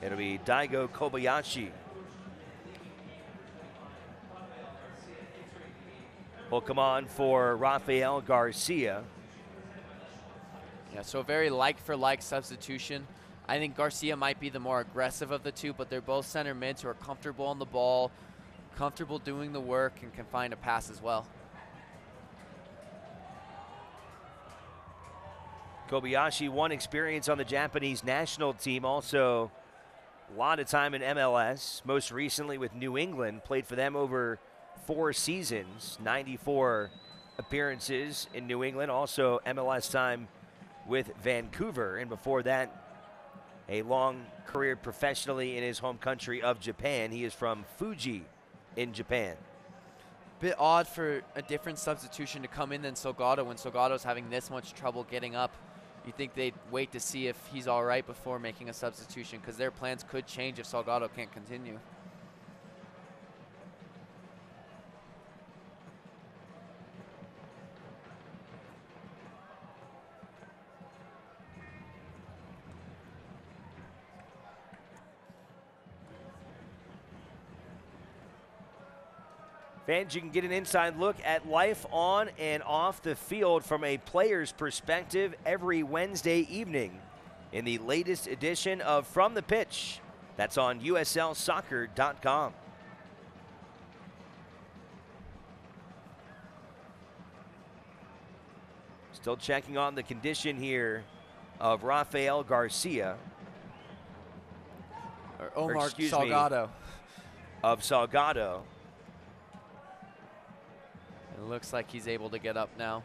It'll be Daigo Kobayashi. Will come on for Rafael Garcia. Yeah, so a very like-for-like substitution. I think Garcia might be the more aggressive of the two, but they're both center mids who are comfortable on the ball, comfortable doing the work, and can find a pass as well. Kobayashi won experience on the Japanese national team, also a lot of time in MLS, most recently with New England, played for them over 4 seasons, 94 appearances in New England, also MLS time with Vancouver, and before that, a long career professionally in his home country of Japan. He is from Fuji in Japan. Bit odd for a different substitution to come in than Salgado when Salgado's having this much trouble getting up. You think they'd wait to see if he's all right before making a substitution, because their plans could change if Salgado can't continue. Fans, you can get an inside look at life on and off the field from a player's perspective every Wednesday evening in the latest edition of From the Pitch. That's on USLsoccer.com. Still checking on the condition here of Rafael Garcia. Or Omar Salgado. Of Salgado. It looks like he's able to get up now.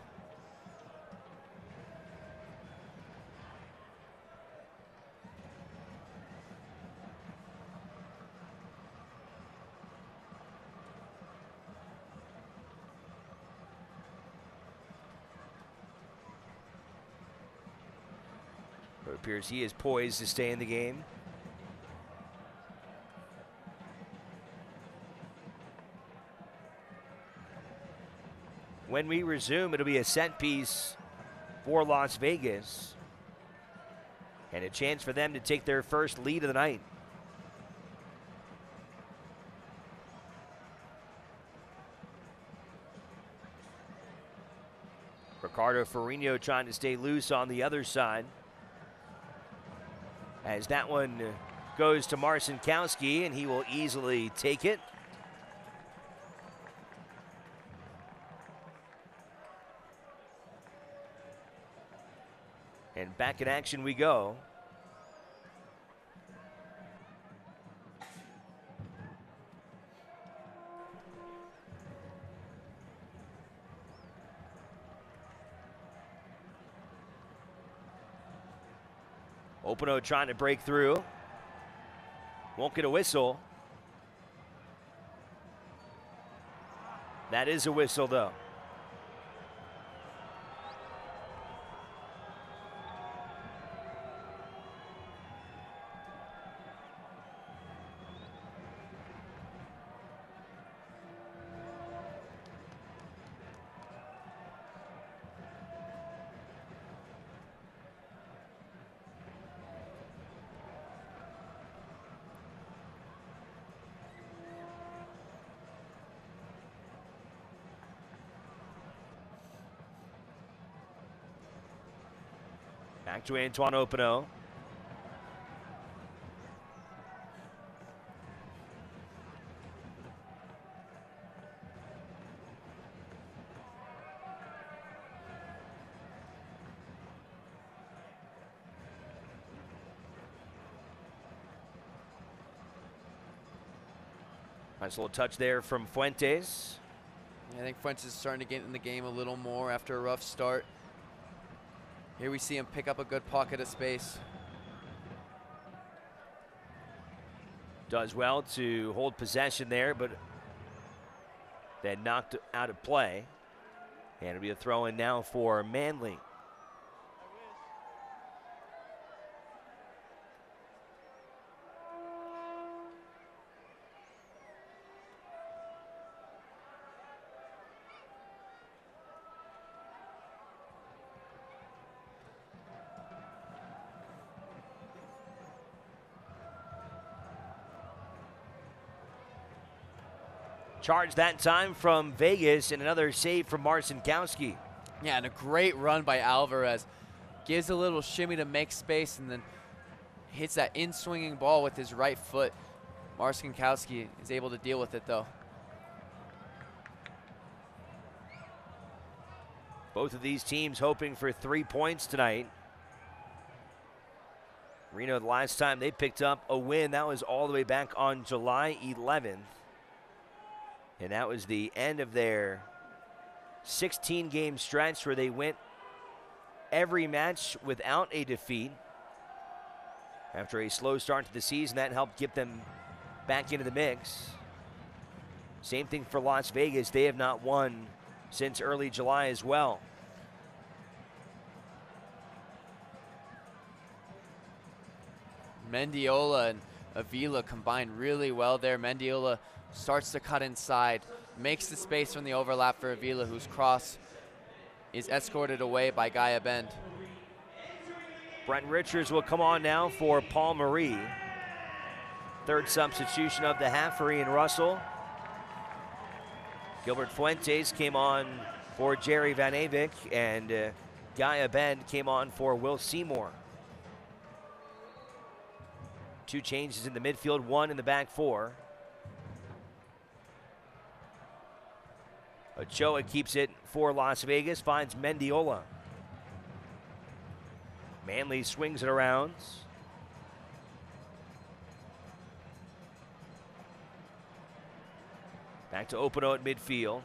It appears he is poised to stay in the game. When we resume, it'll be a set piece for Las Vegas and a chance for them to take their first lead of the night. Ricardo Ferrino trying to stay loose on the other side, as that one goes to Marcinkowski, and he will easily take it. And back in action we go. Openo trying to break through. Won't get a whistle. That is a whistle, though. Back to Antoine Openo. Nice little touch there from Fuentes. I think Fuentes is starting to get in the game a little more after a rough start. Here we see him pick up a good pocket of space. Does well to hold possession there, but then knocked out of play. And it'll be a throw in now for Manley. Charge that time from Vegas, and another save from Marcinkowski. Yeah, and a great run by Alvarez. Gives a little shimmy to make space and then hits that in-swinging ball with his right foot. Marcinkowski is able to deal with it, though. Both of these teams hoping for 3 points tonight. Reno, the last time they picked up a win, that was all the way back on July 11th. And that was the end of their 16-game stretch where they went every match without a defeat. After a slow start to the season, that helped get them back into the mix. Same thing for Las Vegas. They have not won since early July as well. Mendiola and Avila combine really well there. Mendiola starts to cut inside, makes the space from the overlap for Avila, whose cross is escorted away by Gaia Bend. Brent Richards will come on now for Paul Marie. Third substitution of the half for Ian Russell. Gilbert Fuentes came on for Jerry Van Avik, and Gaia Bend came on for Will Seymour. 2 changes in the midfield, 1 in the back 4. Ochoa keeps it for Las Vegas, finds Mendiola. Manley swings it around. Back to Openo at midfield.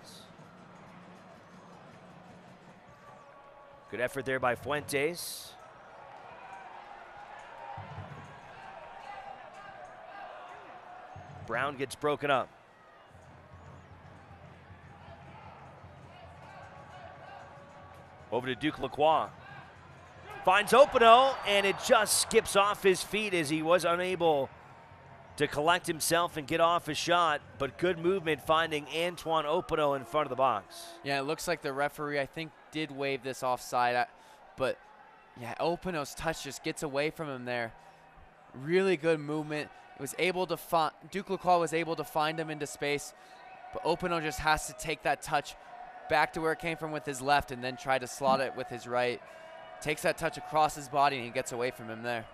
Good effort there by Fuentes. Brown gets broken up. Over to Duke Lacroix. Finds Openo, and it just skips off his feet as he was unable to collect himself and get off a shot, but good movement finding Antoine Openo in front of the box. Yeah, it looks like the referee, I think, did wave this offside, but yeah, Openo's touch just gets away from him there. Really good movement. Was able to find, Duke Lacroix was able to find him into space, but Openo just has to take that touch back to where it came from with his left and then try to slot it with his right. Takes that touch across his body and he gets away from him there.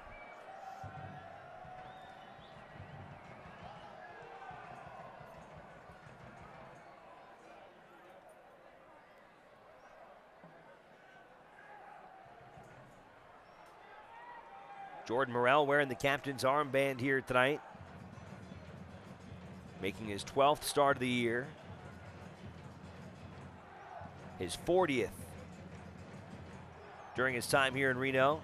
Jordan Morrell wearing the captain's armband here tonight, making his 12th start of the year, his 40th during his time here in Reno.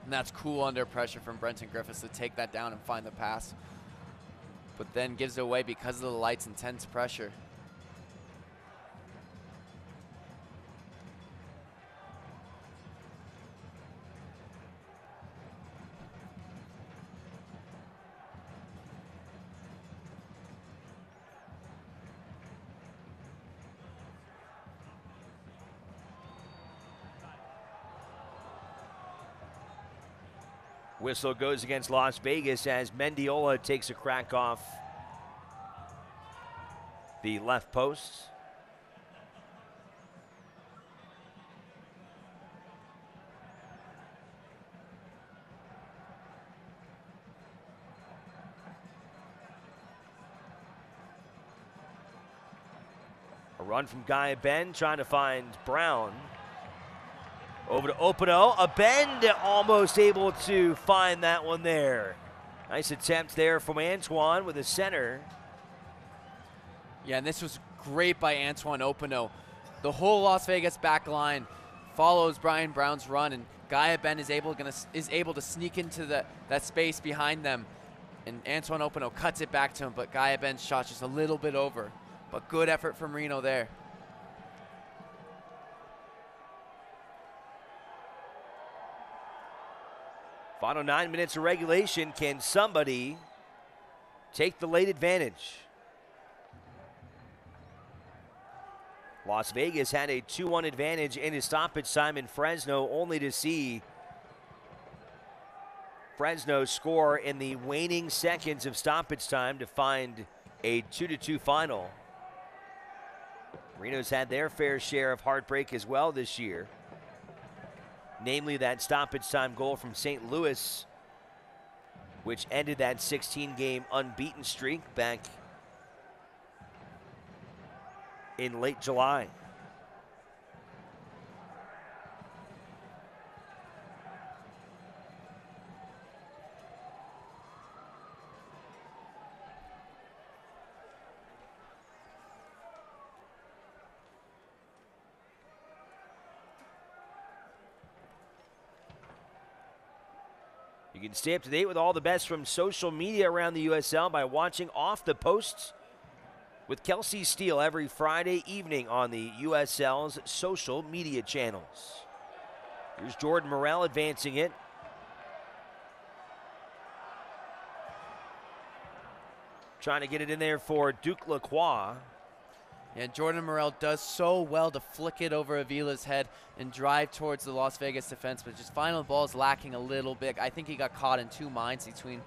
And that's cool under pressure from Brenton Griffiths to take that down and find the pass, but then gives it away because of the Lights' intense pressure. Whistle goes against Las Vegas as Mendiola takes a crack off the left post. A run from Gaia Bend trying to find Brown. Over to Openo, a Bend almost able to find that one there. Nice attempt there from Antoine with a center. Yeah, and this was great by Antoine Openo. The whole Las Vegas back line follows Brian Brown's run, and Gaia Bend is able to sneak into that space behind them, and Antoine Openo cuts it back to him, but Gaia Bend's shot just a little bit over. But good effort from Reno there. Final 9 minutes of regulation. Can somebody take the late advantage? Las Vegas had a 2-1 advantage in his stoppage time in Fresno, only to see Fresno score in the waning seconds of stoppage time to find a 2-2 final. Reno's had their fair share of heartbreak as well this year, namely that stoppage time goal from St. Louis, which ended that 16-game unbeaten streak back in late July. You can stay up to date with all the best from social media around the USL by watching Off the Posts with Kelsey Steele every Friday evening on the USL's social media channels. Here's Jordan Morel advancing it. Trying to get it in there for Duke Lacroix. And Jordan Morel does so well to flick it over Avila's head and drive towards the Las Vegas defense, but just final ball is lacking a little bit. I think he got caught in two minds between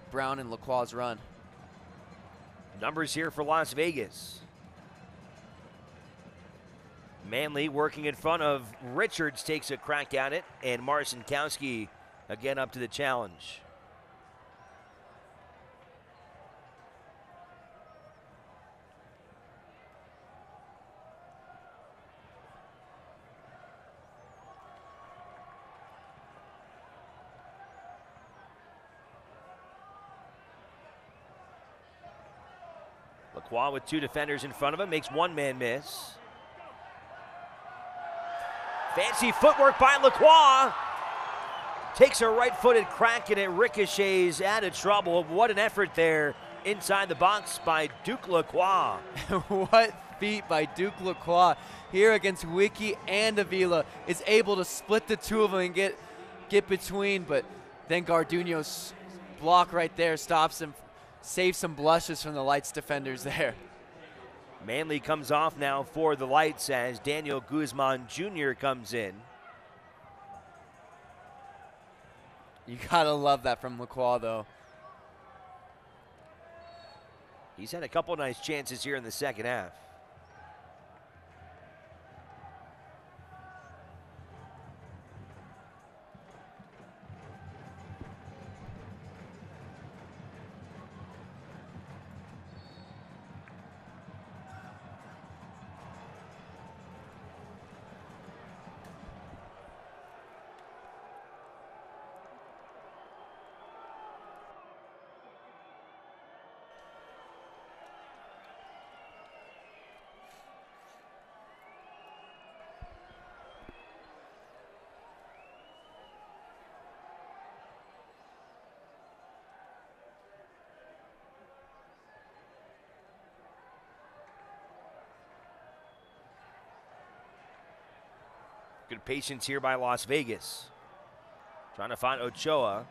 Brown and Lacroix's run. Numbers here for Las Vegas. Manley working in front of Richards takes a crack at it, and Marcinkowski again up to the challenge. Lacroix with two defenders in front of him, makes one man miss. Fancy footwork by Lacroix. Takes a right-footed crack and it ricochets out of trouble. What an effort there inside the box by Duke Lacroix. What feat by Duke Lacroix here against Wiki and Avila. Is able to split the two of them and get between, but then Garduno's block right there stops him. Save some blushes from the Lights defenders there. Manley comes off now for the Lights as Daniel Guzman Jr. comes in. You gotta love that from Lacroix, though. He's had a couple nice chances here in the second half. Good patience here by Las Vegas. Trying to find Ochoa.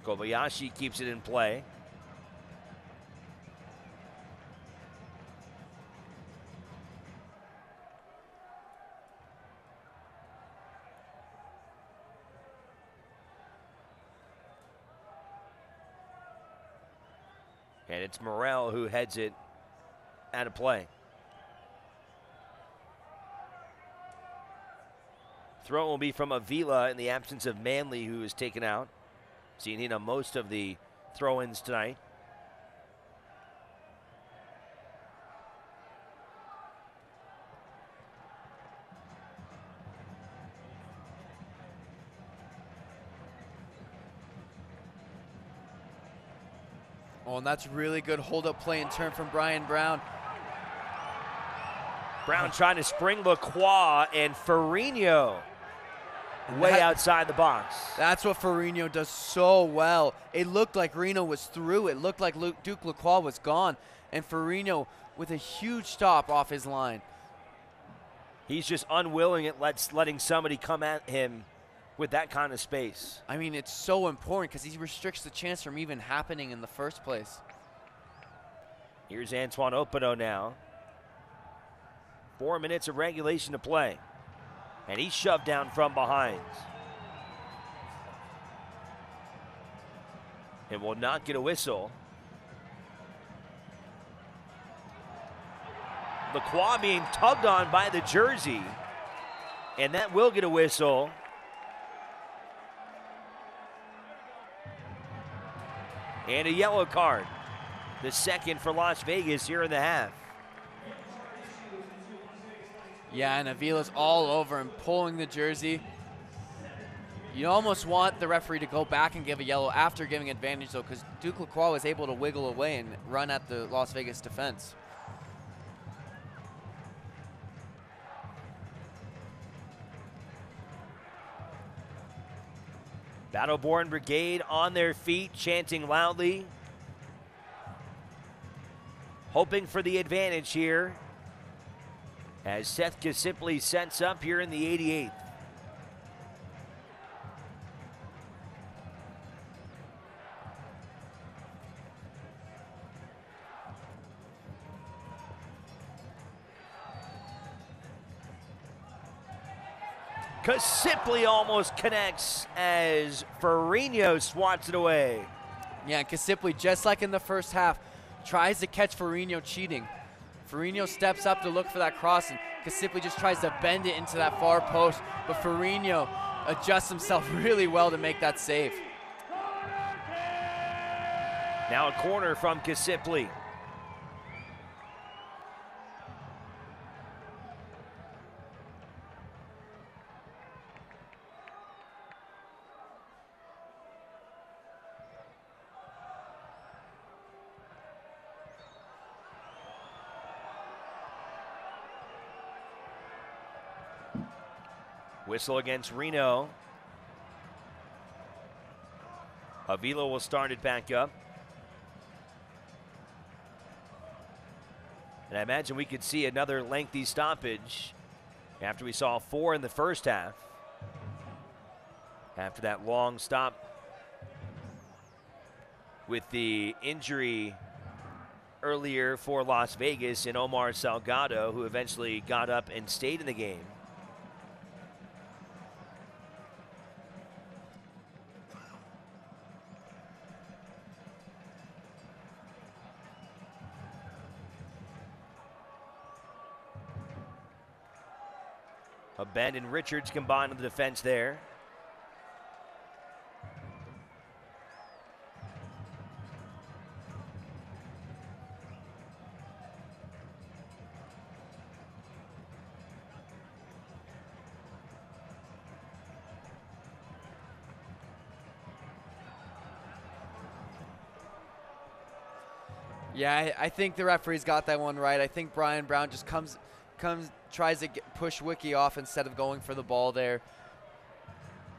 Kobayashi keeps it in play. And it's Morel who heads it out of play. Throw will be from Avila in the absence of Manley, who is taken out. Seen him on most of the throw-ins tonight. Oh, and that's really good hold-up play in turn from Brian Brown. Brown trying to spring Lacroix and Ferrigno way outside the box. That's what Ferrigno does so well. It looked like Reno was through. It looked like Duke Lacroix was gone. And Ferrigno with a huge stop off his line. He's just unwilling at letting somebody come at him with that kind of space. I mean, it's so important because he restricts the chance from even happening in the first place. Here's Antoine Opano now. 4 minutes of regulation to play. And he's shoved down from behind. And will not get a whistle. Lacroix being tugged on by the jersey. And that will get a whistle. And a yellow card. The second for Las Vegas here in the half. Yeah, and Avila's all over him, pulling the jersey. You almost want the referee to go back and give a yellow after giving advantage, though, because Duke Lacroix was able to wiggle away and run at the Las Vegas defense. Battleborn Brigade on their feet, chanting loudly. Hoping for the advantage here as Seth Kasimpli sets up here in the 88th. Kasimpli almost connects as Reno swats it away. Yeah, Kasimpli, just like in the first half, tries to catch Reno cheating. Reno steps up to look for that cross, and Kasimpli just tries to bend it into that far post, but Reno adjusts himself really well to make that save. Now a corner from Kasimpli. Whistle against Reno. Avila will start it back up. And I imagine we could see another lengthy stoppage after we saw 4 in the first half. After that long stop with the injury earlier for Las Vegas in Omar Salgado, who eventually got up and stayed in the game. Abend and Richards combined on the defense there. Yeah, I think the referee's got that one right. I think Brian Brown just tries to push Wiki off instead of going for the ball there.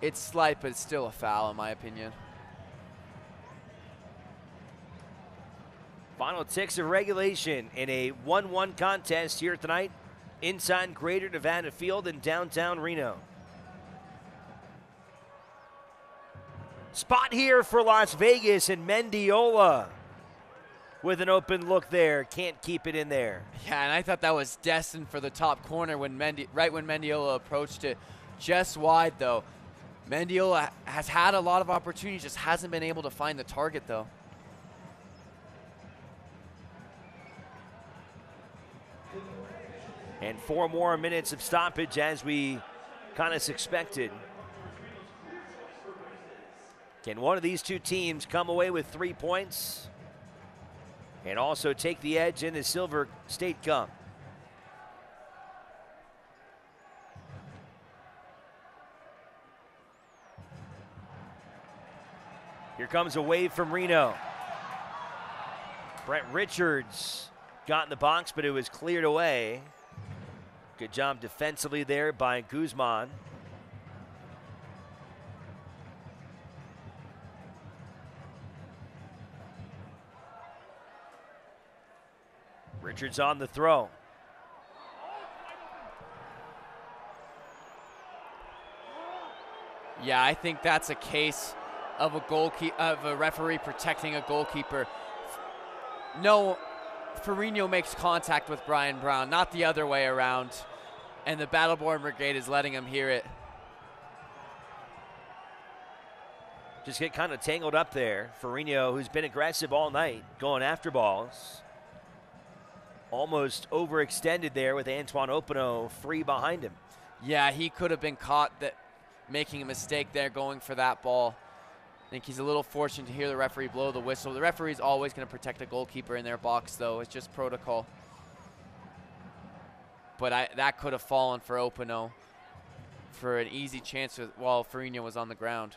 It's slight, but it's still a foul in my opinion. Final ticks of regulation in a 1-1 contest here tonight inside Greater Nevada Field in downtown Reno. Spot here for Las Vegas and Mendiola with an open look there. Can't keep it in there. Yeah, and I thought that was destined for the top corner when right when Mendiola approached it. Just wide, though. Mendiola has had a lot of opportunities, just hasn't been able to find the target, though. And 4 more minutes of stoppage as we kind of expected. Can one of these two teams come away with 3 points and also take the edge in the Silver State Cup? Here comes a wave from Reno. Brett Richards got in the box, but it was cleared away. Good job defensively there by Guzman. Richards on the throw. Yeah, I think that's a case of a referee protecting a goalkeeper. No, Ferrino makes contact with Brian Brown, not the other way around. and the Battleborn Brigade is letting him hear it. Just get kind of tangled up there for Reno, who's been aggressive all night, going after balls. Almost overextended there with Antoine Openo free behind him. Yeah, he could have been caught making a mistake there going for that ball. I think he's a little fortunate to hear the referee blow the whistle. The referee's always going to protect a goalkeeper in their box, though. It's just protocol. But that could have fallen for Openo for an easy chance while Farino was on the ground.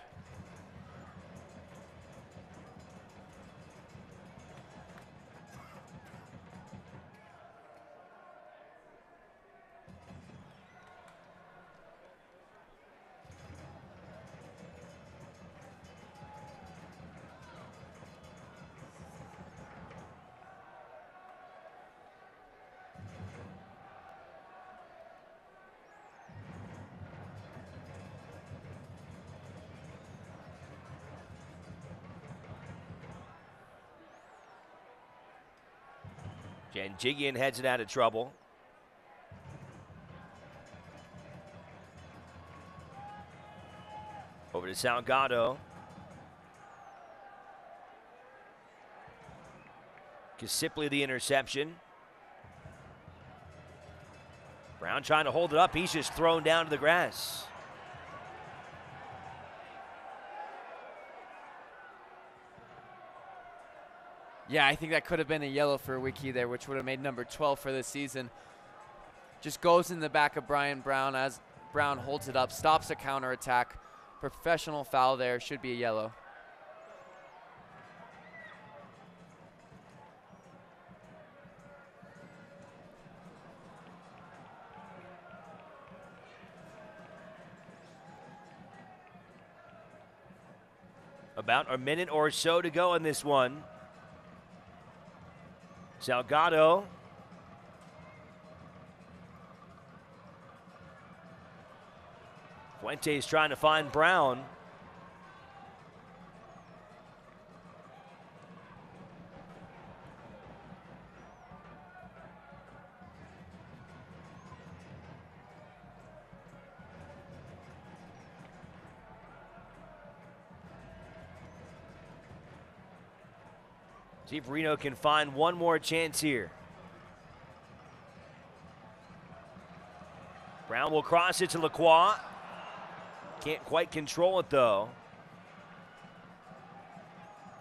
Janjigian heads it out of trouble. Over to Salgado. Kisipli the interception. Brown trying to hold it up. He's just thrown down to the grass. Yeah, I think that could have been a yellow for Wiki there, which would have made number 12 for the season. Just goes in the back of Brian Brown as Brown holds it up, stops a counterattack. Professional foul there, should be a yellow. About a minute or so to go in this one. Salgado. Fuentes trying to find Brown. See if Reno can find one more chance here. Brown will cross it to Lacroix. Can't quite control it though.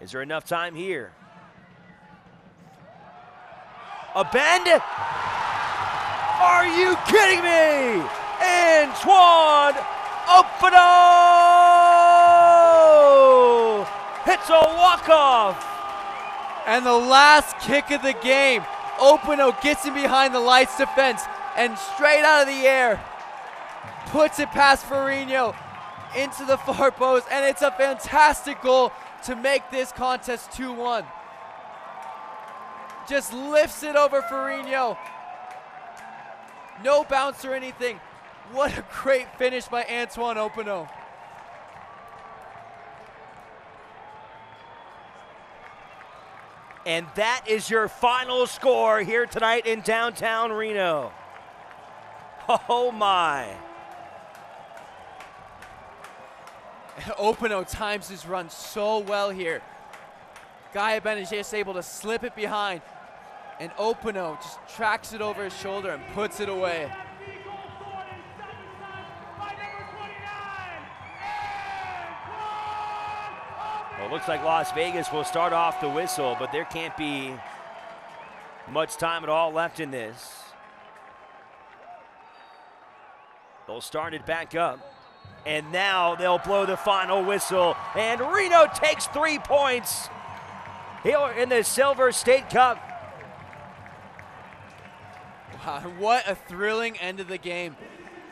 Is there enough time here? A bend? Are you kidding me? Antoine Openo hits a walk-off. And the last kick of the game, Openo gets in behind the Lights defense and straight out of the air, puts it past Farino into the far post, and it's a fantastic goal to make this contest 2-1. Just lifts it over Farino. No bounce or anything. What a great finish by Antoine Openo. And that is your final score here tonight in downtown Reno. Oh my. Openo times his run so well here. Guy Benajé is able to slip it behind, and Openo just tracks it over his shoulder and puts it away. Well, it looks like Las Vegas will start off the whistle, but there can't be much time at all left in this. They'll start it back up, and now they'll blow the final whistle, and Reno takes 3 points here in the Silver State Cup. Wow, what a thrilling end of the game.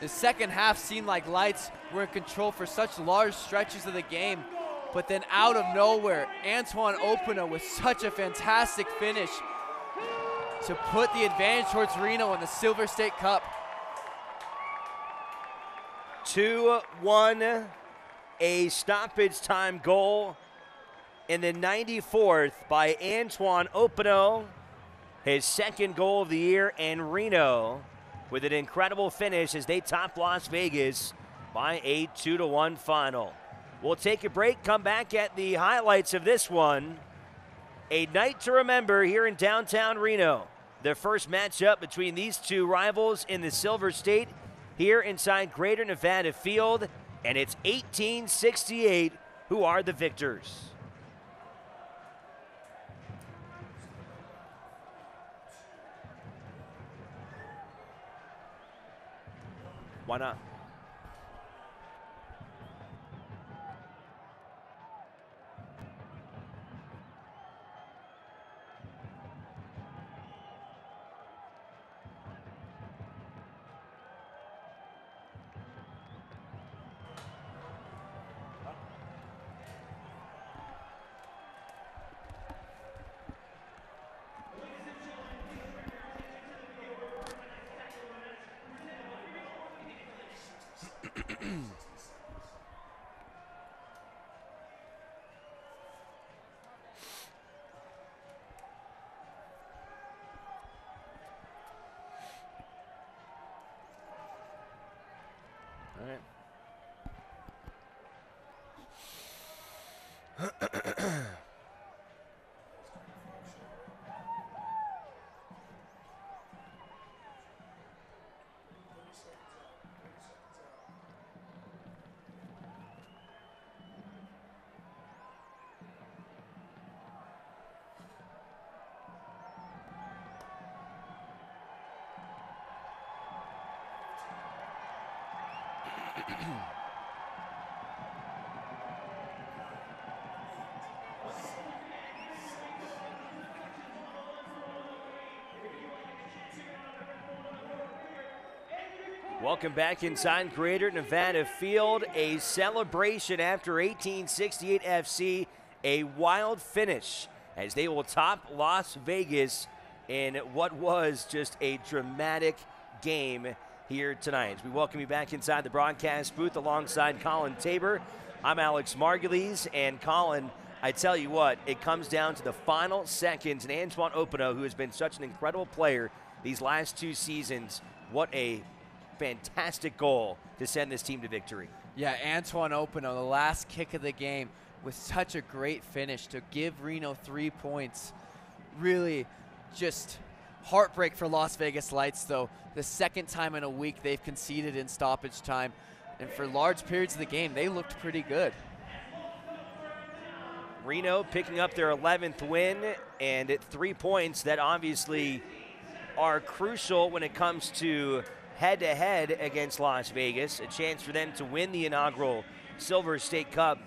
The second half seemed like Lights were in control for such large stretches of the game, but then out of nowhere, Antoine Openo with such a fantastic finish to put the advantage towards Reno in the Silver State Cup. 2-1, a stoppage time goal in the 94th by Antoine Openo, his second goal of the year, and Reno with an incredible finish as they top Las Vegas by a 2-1 final. We'll take a break, come back at the highlights of this one. A night to remember here in downtown Reno. The first matchup between these two rivals in the Silver State here inside Greater Nevada Field, and it's 1868 who are the victors. Why not? All right. Welcome back inside Greater Nevada Field. A celebration after 1868 FC. A wild finish as they will top Las Vegas in what was just a dramatic game here tonight. As we welcome you back inside the broadcast booth alongside Colin Tabor. I'm Alex Margulies, and Colin, I tell you what, it comes down to the final seconds, and Antoine Opino, who has been such an incredible player these last two seasons, what a fantastic goal to send this team to victory. Yeah, Antoine Opino, the last kick of the game, with such a great finish to give Reno 3 points. Really just heartbreak for Las Vegas Lights, though. The second time in a week they've conceded in stoppage time. And for large periods of the game, they looked pretty good. Reno picking up their 11th win, and at 3 points that obviously are crucial when it comes to head-to-head against Las Vegas, a chance for them to win the inaugural Silver State Cup,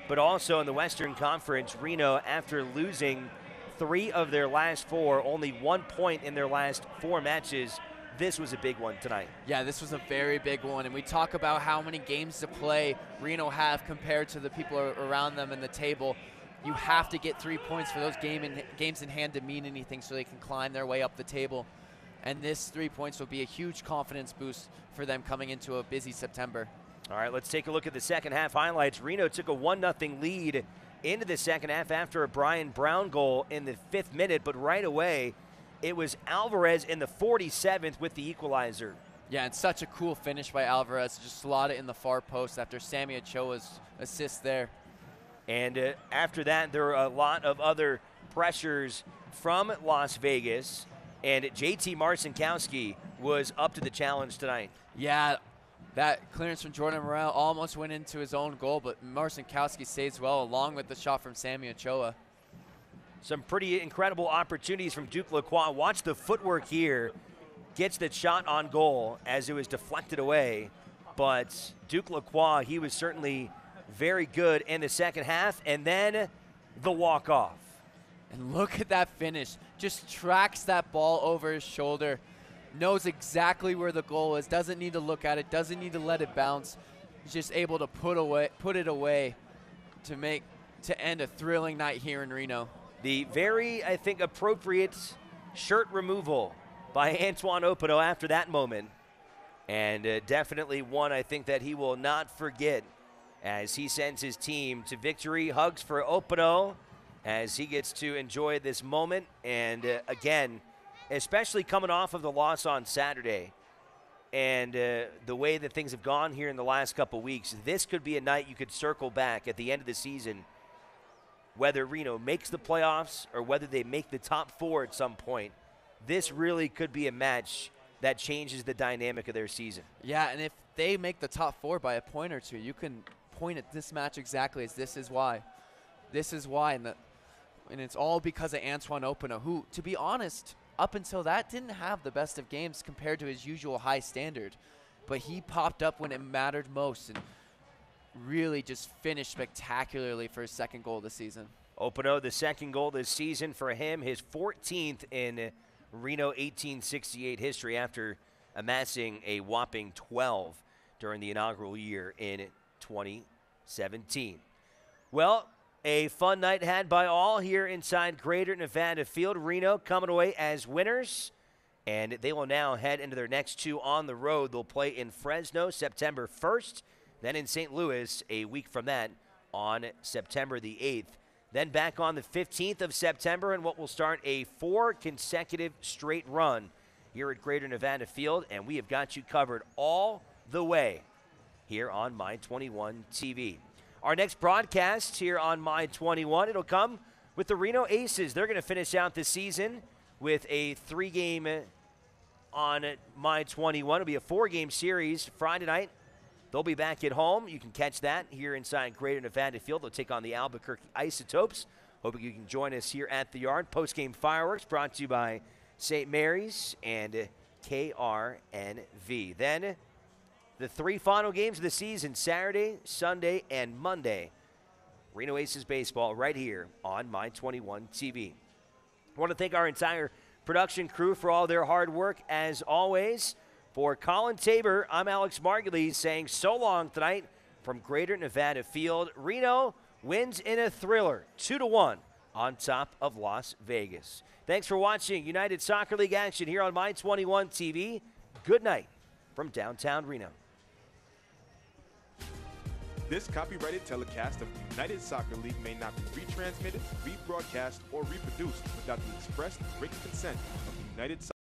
but also in the Western Conference, Reno, after losing 3 of their last 4, only 1 point in their last 4 matches, this was a big one tonight. Yeah, this was a very big one, and we talk about how many games to play Reno have compared to the people around them in the table. You have to get 3 points for those games in hand to mean anything so they can climb their way up the table. And this 3 points will be a huge confidence boost for them coming into a busy September. All right, let's take a look at the second half highlights. Reno took a 1-0 lead into the second half after a Brian Brown goal in the 5th minute, but right away it was Alvarez in the 47th with the equalizer. Yeah, and such a cool finish by Alvarez, just slot it in the far post after Sammy Ochoa's assist there. And after that, there were a lot of other pressures from Las Vegas, and JT Marcinkowski was up to the challenge tonight. Yeah, that clearance from Jordan Morel almost went into his own goal, but Marcinkowski saves well along with the shot from Sammy Ochoa. Some pretty incredible opportunities from Duke Lacroix. Watch the footwork here. Gets the shot on goal as it was deflected away. But Duke Lacroix, he was certainly very good in the second half. And then the walk-off. And look at that finish. Just tracks that ball over his shoulder. Knows exactly where the goal is. Doesn't need to look at it. Doesn't need to let it bounce. He's just able to put it away to end a thrilling night here in Reno. The very, I think, appropriate shirt removal by Antoine Opino after that moment. And definitely one I think that he will not forget as he sends his team to victory. Hugs for Opino as he gets to enjoy this moment. And again, especially coming off of the loss on Saturday, and the way that things have gone here in the last couple weeks, this could be a night you could circle back at the end of the season, whether Reno makes the playoffs or whether they make the top 4 at some point. This really could be a match that changes the dynamic of their season. Yeah, and if they make the top 4 by a point or two, you can point at this match exactly as this is why. This is why, and it's all because of Antoine Openo, who, to be honest, up until that, didn't have the best of games compared to his usual high standard. But he popped up when it mattered most and really just finished spectacularly for his second goal this season. Openo, the second goal this season for him, his 14th in Reno 1868 history after amassing a whopping 12 during the inaugural year in 2017. Well, a fun night had by all here inside Greater Nevada Field. Reno coming away as winners, and they will now head into their next 2 on the road. They'll play in Fresno September 1st, then in St. Louis a week from that on September the 8th. Then back on the 15th of September in what will start a 4 consecutive straight run here at Greater Nevada Field, and we have got you covered all the way here on My21 TV. Our next broadcast here on My21, it'll come with the Reno Aces. They're going to finish out the season with a 3-game on My21. It'll be a 4-game series Friday night. They'll be back at home. You can catch that here inside Greater Nevada Field. They'll take on the Albuquerque Isotopes. Hoping you can join us here at the Yard. Post-game fireworks brought to you by St. Mary's and KRNV. Then the 3 final games of the season, Saturday, Sunday, and Monday. Reno Aces baseball right here on My21 TV. I want to thank our entire production crew for all their hard work, as always. For Colin Tabor, I'm Alex Margulies saying so long tonight from Greater Nevada Field. Reno wins in a thriller, 2-1 on top of Las Vegas. Thanks for watching United Soccer League action here on My21 TV. Good night from downtown Reno. This copyrighted telecast of United Soccer League may not be retransmitted, rebroadcast, or reproduced without the express written consent of United Soccer